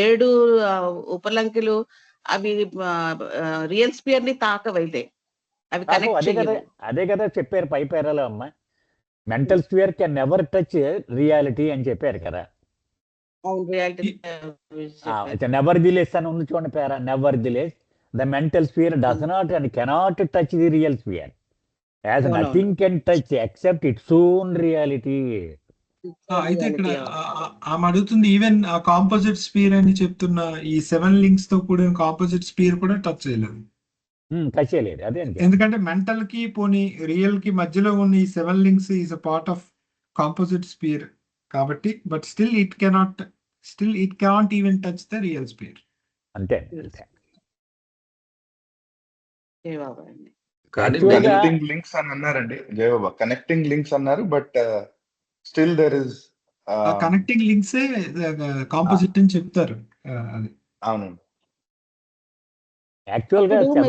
7 ఉపలంకెలు అవి రియల్ స్పియర్ ని తాకవైతే అవి అదే కదా చెప్పారు పై పేరాలో అమ్మ. Mental sphere can never touch reality అని చెప్పారు కదా. నెవర్ దిలేస్ అని ఉంది చూడండి పేరా, nevertheless the mental sphere does not and cannot touch the real sphere as nothing can touch except its own reality. అయితే ఇక్కడ ఆమె అడుగుతుంది, ఈవెన్ కాంపోజిట్ స్పియర్ అని చెప్తున్న ఈ 7 లింక్స్ తో కూడిన కాంపోజిట్ స్పియర్ కూడా టచ్ చేయలేదు. అదే ఎందుకంటే మెంటల్ కి పోనీ రియల్ కి మధ్యలో ఉన్న ఈ 7 links is a part of composite sphere కాబట్టి, but still it cannot even touch the real sphere. అంతే. కనెక్టింగ్ లింక్స్ అని అన్నారండి జయబాబా, కనెక్టింగ్ లింక్స్ అన్నారు, but still there is connecting links composite అని చెప్తారు. అది అవునండి. యాక్చువల్గా అప్పుడు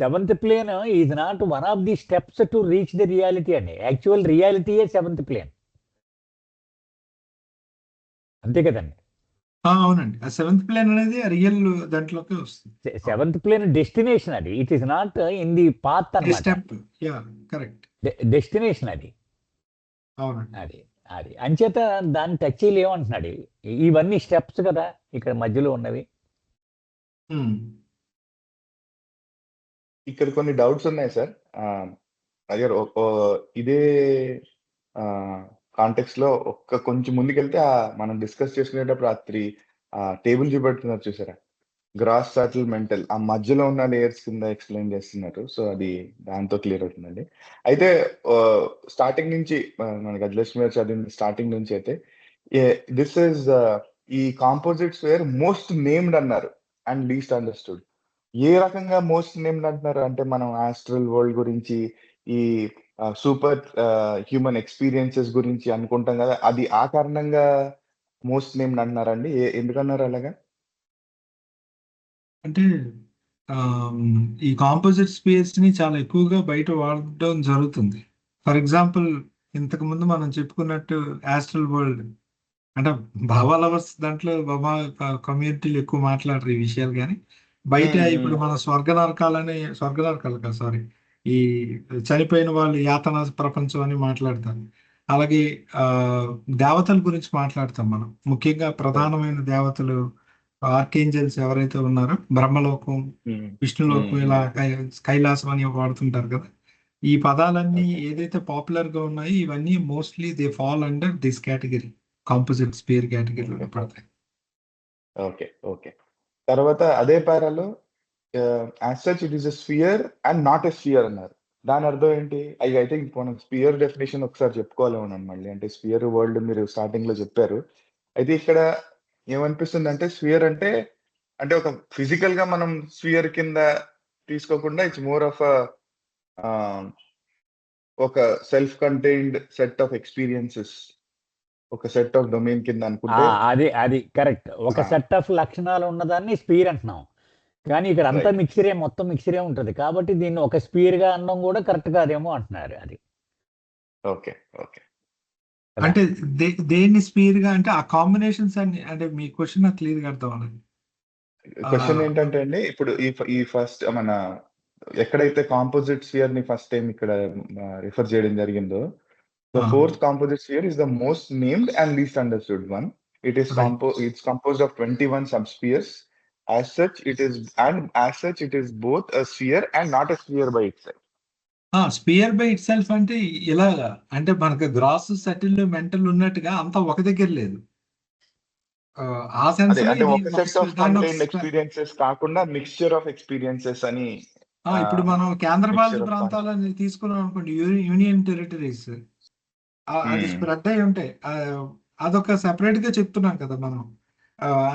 seventh plane is not one of the steps to reach the reality అండి. యాక్చువల్ రియాలిటీయే సెవెంత్ ప్లేన్, అంతే కదండి. అవునండి, ఆ సెవెంత్ ప్లేన్ అనేది రియల్ దాంట్లోకి వస్తుంది. సెవెంత్ ప్లేన్ డెస్టినేషన్ అది, it is not in the path అనమాట. స్టెప్, యా కరెక్ట్, డెస్టినేషన్ అది. అవునండి. అది అది అంచేత దాన్ని టచ్ చేయలేమంటున్నాడు. ఇవన్నీ స్టెప్స్ కదా ఇక్కడ మధ్యలో ఉన్నవి. ఇక్కడ కొన్ని డౌట్స్ ఉన్నాయి సార్. అదే ఇదే కాంటెక్స్ట్ లో కొంచెం ముందుకెళ్తే మనం డిస్కస్ చేసుకునేటప్పుడు టేబుల్ చూపెడుతున్నారు చూసారా, గ్రాస్ సటిల్ మెంటల్, ఆ మధ్యలో ఉన్న లేయర్స్ కింద ఎక్స్ప్లెయిన్ చేస్తున్నారు. సో అది దాంతో క్లియర్ అవుతుందండి. అయితే స్టార్టింగ్ నుంచి మన గజలక్ష్మి గారు చదివిన స్టార్టింగ్ నుంచి అయితే దిస్ ఇస్ ఈ కాంపోజిట్స్ వేర్ మోస్ట్ నేమ్డ్ అన్నారు అండ్ లీస్ట్ అండర్స్టూడ్. ఏ రకంగా మోస్ట్ నేమ్డ్ అంటున్నారు అంటే, మనం ఆస్ట్రల్ వరల్డ్ గురించి, ఈ సూపర్ హ్యూమన్ ఎక్స్పీరియన్సెస్ గురించి అనుకుంటాం కదా, అది ఆ కారణంగా మోస్ట్ నేమ్డ్ అంటున్నారండి? ఎందుకన్నారు అలాగా? అంటే ఈ కాంపోజిట్ స్పేస్ ని చాలా ఎక్కువగా బయట వాడడం జరుగుతుంది. ఫర్ ఎగ్జాంపుల్, ఇంతకు ముందు మనం చెప్పుకున్నట్టు ఆస్ట్రల్ వరల్డ్ అంటే బాబా లవర్స్ దాంట్లో బాబా కమ్యూనిటీలు ఎక్కువ మాట్లాడరు ఈ విషయాలు, కానీ బయట ఇప్పుడు మన స్వర్గ నరకాలు కాదు, సారీ, ఈ చనిపోయిన వాళ్ళు యాతన ప్రపంచం అని మాట్లాడతారు. అలాగే దేవతల గురించి మాట్లాడతాం మనం, ముఖ్యంగా ప్రధానమైన దేవతలు ఆర్కేంజల్స్ ఎవరైతే ఉన్నారో, బ్రహ్మలోకం, విష్ణులోకం, ఇలా కైలాసం అని వాడుతుంటారు కదా. ఈ పదాలన్నీ ఏదైతే పాపులర్ గా ఉన్నాయో ఇవన్నీ mostly they fall under this category, composite sphere కేటగిరీలో పడతాయి. Okay, okay. తర్వాత అదే పారాలో as such it is a sphere and not a sphere అన్నారు. దాని అర్థం ఏంటి? అయితే మనం స్పియర్ డెఫినేషన్ ఒకసారి చెప్పుకోవాలేమో మళ్ళీ. అంటే స్పియర్ వరల్డ్ మీరు స్టార్టింగ్ లో చెప్పారు. అయితే ఇక్కడ ఏమనిపిస్తుంది అంటే, స్పియర్ అంటే ఒక ఫిజికల్ గా మనం స్పియర్ కింద తీసుకోకుండా ఇట్స్ మోర్ ఆఫ్ ఒక self contained set of experiences, ఒక సెట్ ఆఫ్ డొమైన్ కింద అనుకుంటే అది కరెక్ట్. ఒక సెట్ ఆఫ్ లక్షణాలు ఉన్నదాన్ని స్పీర్ అంటున్నాం, కానీ ఇక్కడ అంతా మొత్తం మిక్సరే ఉంటుంది. కాబట్టి దీన్ని ఒక స్పీర్ గా అనడం కూడా కరెక్ట్ కాదేమో అంటున్నారు. అది ఓకే, ఓకే. అంటే దేన్ని స్పీర్ గా అంటే ఆ కాంబినేషన్స్ అన్ని, అంటే మీ క్వశ్చన్ నాకు క్లియర్ గా అర్థం అవ్వలేదు. క్వశ్చన్ ఏంటంటే అండి, ఇప్పుడు ఈ ఫస్ట్ మన ఎక్కడైతే కాంపోజిట్ స్పియర్ ని ఫస్ట్ టైం ఇక్కడ రిఫర్ చేయడం జరిగిందో, the fourth composite sphere is the most named and least understood one. It's composed of 21 subspheres. As such, it is both a sphere and not a sphere by itself. Sphere by itself అంటే ఇలాగా, అంటే మనకు gross, subtle, mental ఉన్నట్టుగా అంతా ఒక దగ్గర లేదు. ఆ సెన్స్ లో అంటే ఒక సెట్ ఆఫ్ కంటైన్డ్ ఎక్స్పీరియన్సెస్ కాకుండా మిక్స్చర్ ఆఫ్ ఎక్స్పీరియన్సెస్ అని. ఇప్పుడు మనం కేంద్రపాలిత ప్రాంతాలని తీసుకున్నాం అనుకోండి, యూనియన్ టెరిటరీస్, అది స్ప్రెడ్ అయి ఉంటాయి. అదొక సెపరేట్ గా చెప్తున్నాం కదా మనం.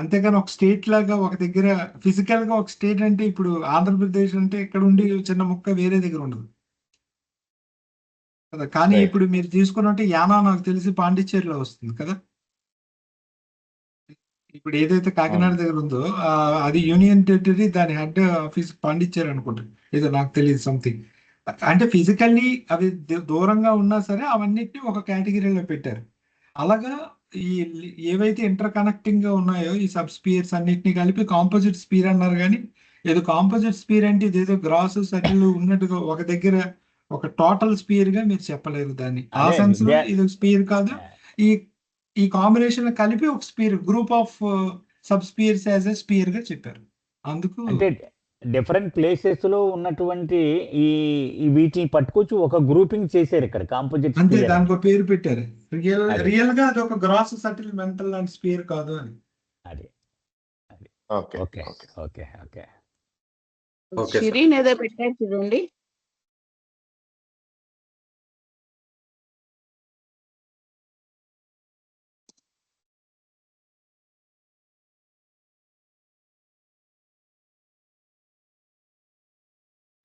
అంతేగాని ఒక స్టేట్ లాగా ఒక దగ్గర ఫిజికల్ గా ఒక స్టేట్ అంటే, ఇప్పుడు ఆంధ్రప్రదేశ్ అంటే ఇక్కడ ఉండి చిన్న ముక్క వేరే దగ్గర ఉండదు కదా. కానీ ఇప్పుడు మీరు తీసుకున్నట్టు యానా నాకు తెలిసి పాండిచ్చేరిలో వస్తుంది కదా. ఇప్పుడు ఏదైతే కాకినాడ దగ్గర ఉందో అది యూనియన్ టెరిటరీ, దాని హెడ్ ఆఫీస్ పాండిచ్చేరి అనుకుంటారు, ఏదో నాకు తెలియదు సంథింగ్. అంటే ఫిజికల్లీ అవి దూరంగా ఉన్నా సరే అవన్నిటిని ఒక కేటగిరీలో పెట్టారు. అలాగా ఈ ఏవైతే ఇంటర్ కనెక్టింగ్ గా ఉన్నాయో ఈ సబ్ స్పియర్స్ అన్నిటిని కలిపి కాంపోజిట్ స్పియర్ అన్నారు. కానీ ఏదో కాంపోజిట్ స్పియర్ అంటే ఇదేదో గ్రాస్ సటిల్ ఉన్నట్టుగా ఒక దగ్గర ఒక టోటల్ స్పియర్ గా మీరు చెప్పలేరు దాన్ని. ఆ సెన్స్ లో ఇది స్పియర్ కాదు, ఈ కాంబినేషన్ కలిపి ఒక sphere, group of sub spheres as a sphere గా చెప్పారు. అందుకు అంటే డిఫరెంట్ ప్లేసెస్ లో ఉన్నటువంటి ఈ వీటిని పట్టుకొచ్చి ఒక గ్రూపింగ్ చేశారు ఇక్కడ కాంపోజిట్. అంతే, దానికి ఒక పేరు పెట్టారు. రియల్ గా అది ఒక గ్రాస్, సటిల్, మెంటల్ లాంటి స్పియర్ కాదు అని. అది okay, okay, okay, okay. Shirin ఏదో పెట్టారు చూడండి.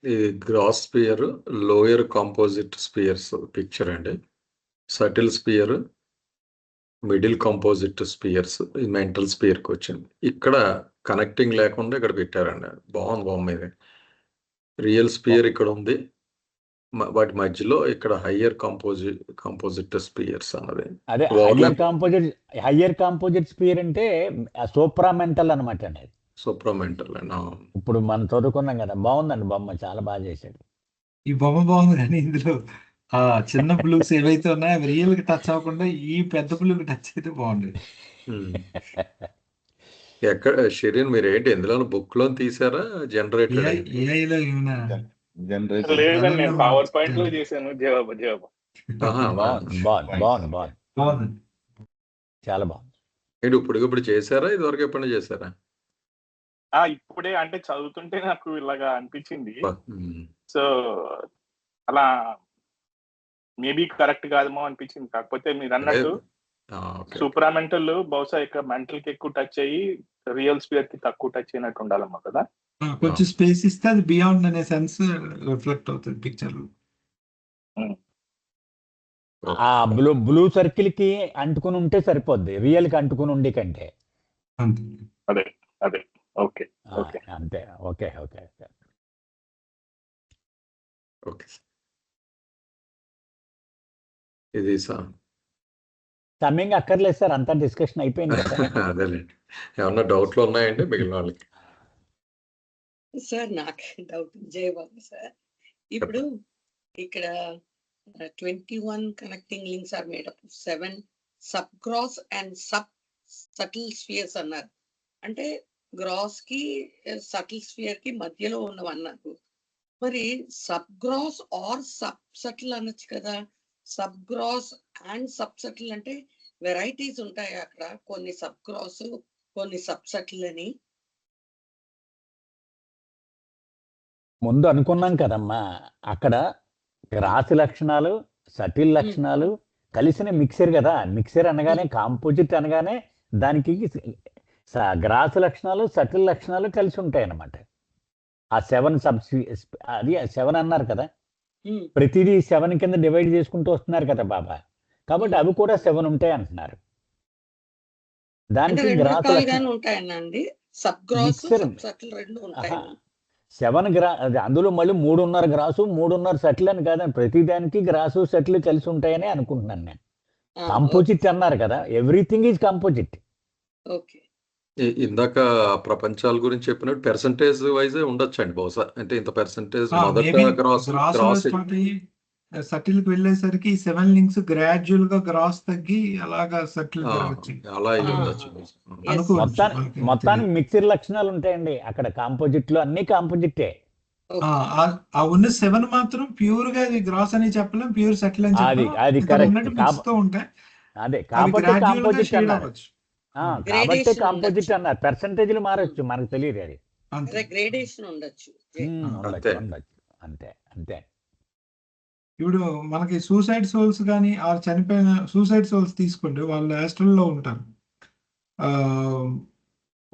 ఈ gross sphere, lower composite spheres picture అండి. Subtle sphere, middle composite spheres ఈ మెంటల్ స్పియర్కి వచ్చింది. ఇక్కడ కనెక్టింగ్ లేకుండా ఇక్కడ పెట్టారండి. బాగుంది బొమ్మ ఇది. రియల్ స్పియర్ ఇక్కడ ఉంది, వాటి మధ్యలో ఇక్కడ కంపోజిట్ స్పియర్స్ అన్నది. అదే హయ్యర్ కాంపోజిట్ స్పియర్ అంటే సూప్రామెంటల్ అనమాట అనేది. సూప్రామెంటల్ అండి. ఇప్పుడు మనం చదువుకున్నాం కదా. బాగుందండి బొమ్మ, చాలా బాగా చేశాడు. ఈ బొమ్మ బాగుంది కానీ ఇందులో ఆ చిన్న బ్లూస్ ఏవైతే ఉన్నాయో అవి రియల్ కి టచ్ అవ్వకుండా ఈ పెద్ద బ్లూకి టచ్ అయితే బాగుండేది. ఎక్కడ షిరీన్ మీరు ఏంటి ఎందులో బుక్ లో తీసారా జనరేటెడ్? ఏఐలో ఏమైనా జనరేషన్ లేదండి, నేను పవర్ పాయింట్ లో చేశాను. జవాబు బాగుంది. చాలా బాగుంది. ఏంటి ఇప్పుడు చేశారా, ఇదివరకు ఎప్పుడైనా చేశారా? ఇప్పుడే అంటే చదువుతుంటే నాకు ఇలాగా అనిపించింది. సో అలా మేబీ కరెక్ట్ కాదేమో అనిపించింది. కాకపోతే మీరు అన్నట్టు సూపరామెంటల్ బహుశా ఇక్కడ మెంటల్ కి ఎక్కువ టచ్ అయ్యి రియల్ స్పియర్ కి తక్కువ టచ్ అయినట్టు ఉండాలమ్మా కదా. కొంచెం స్పేస్ ఇస్తే అది బియాండ్ అనే సెన్స్ రిఫ్లెక్ట్ అవుతుంది పిక్చర్ లో. ఆ బ్లూ సర్కిల్ కి అంటుకుని ఉంటే సరిపోద్ది, రియల్ కి అంటుకుని ఉండి కంటే. అదే అదే ఓకే ఓకే అంతే. Okay okay okay. ఇది సమయంగా అక్కర్లేదు సార్, అంతా డిస్కషన్ అయిపోయింది కదా. అదేలేండి. ఏమన్నా డౌట్లు ఉన్నాయండి మిగిలిన వాళ్ళకి? సార్ నాకు డౌట్ జయబాబు సార్. ఇప్పుడు ఇక్కడ 21 connecting links are made up of 7 sub gross and sub subtle spheres అన్నారు. అంటే గ్రాస్ కి సటిల్ స్ఫియర్ కి మధ్యలో ఉన్నవన్నారు. మరి sub gross or sub subtle అనొచ్చు కదా. Sub gross and sub subtle అంటే వెరైటీస్ ఉంటాయి అక్కడ, కొన్ని సబ్ గ్రాస్ కొన్ని సబ్ సటిల్ అని. ముందు అనుకున్నాం కదమ్మా, అక్కడ రాశి లక్షణాలు సటిల్ లక్షణాలు కలిసిన మిక్సర్ కదా. మిక్సర్ అనగానే కాంపోజిట్ అనగానే దానికి గ్రాస్ లక్షణాలు సటిల్ లక్షణాలు కలిసి ఉంటాయి అన్నమాట. ఆ 7 అది 7 అన్నారు కదా, ప్రతిదీ 7 కింద డివైడ్ చేసుకుంటూ వస్తున్నారు కదా బాబా. కాబట్టి అవి కూడా 7 ఉంటాయి అంటున్నారు. దానికి గ్రాస్ మిక్సర్ 7 అందులో మళ్ళీ 3.5 గ్రాసు 3.5 సెటిల్ అని కాదని, ప్రతి దానికి గ్రాసు సెటిల్ కలిసి ఉంటాయని అనుకుంటున్నాను నేను. కాంపోజిట్ అన్నారు కదా, ఎవ్రీథింగ్ ఈజ్ కాంపోజిట్. ఇందాక ప్రపంచాల గురించి చెప్పినట్టు పెర్సెంటేజ్ వైజ్ ఉండొచ్చు అండి బహుశా. అంటే ఇంత పెర్సెంటేజ్ సటిల్ కి వెళ్ళేసరికి 7 లింక్స్ గ్రాడ్యువల్ గా గ్రాస్ తగ్గి అలాగా సటిల్ అలా ఉండొచ్చు. మొత్తానికి మిక్సర్ లక్షణాలు ఉంటాయండి అక్కడ. కాంపోజిట్ లో అన్ని కాంపోజిటే. ఆ ఉన్న 7 మాత్రం ప్యూర్ గా అది గ్రాస్ అని చెప్పలేం, ప్యూర్ సెటిల్ అని చెప్పలేం. అది కరెక్ట్. ఉంటాయి. అదే కాబట్టి కాంపోజిట్ అన్నారు. కాబట్టి కాంపోజిట్ అన్నారు. పర్సంటేజ్లు మారచ్చు, మనకు తెలియదు. అది గ్రేడేషన్ ఉండొచ్చు. అంతే అంతే. ఇప్పుడు మనకి సూసైడ్ సోల్స్ కానీ ఆ చనిపోయిన సూసైడ్ సోల్స్ తీసుకోండి, వాళ్ళు యాస్ట్రల్లో ఉంటారు.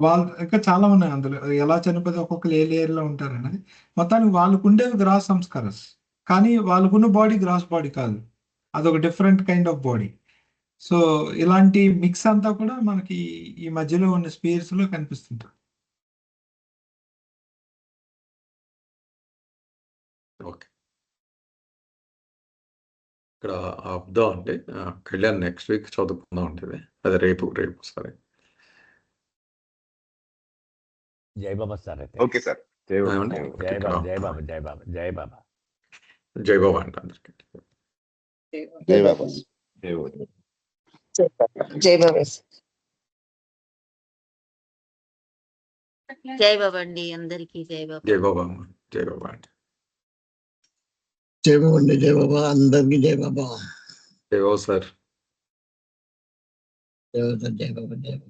వాళ్ళు ఇంకా చాలా ఉన్నాయి అందులో, ఎలా చనిపోతే ఒక్కొక్కరు ఏ లేయర్ లో ఉంటారు అనేది. మొత్తానికి వాళ్ళకు ఉండేవి గ్రాస్ సంస్కారస్, కానీ వాళ్ళకున్న బాడీ గ్రాస్ బాడీ కాదు, అదొక different kind of body. So ఇలాంటి మిక్స్ అంతా కూడా మనకి ఈ మధ్యలో ఉన్న స్పేర్స్ లో కనిపిస్తుంటారు. ఓకే, ఇక్కడ ఆపుదాం అండి. కళ్యాణ్ నెక్స్ట్ వీక్ చదువుకుందాం అంటే అది రేపు సరే. జై బాబా సార్. Okay sir. జై బాబా జై బాబా జై బాబా జై బాబా జై బాబా అంటే అందరికీ జై బాబా. జై బాబా. జై బాబా అండి అందరికి. జై బాబా. జై బాబా అమ్మ. జై బాబా అంటే జై బాబా అండి. జై బాబా అందరికి. జై బాబా. జై బాబా సార్. జై బాబా. జై బాబా.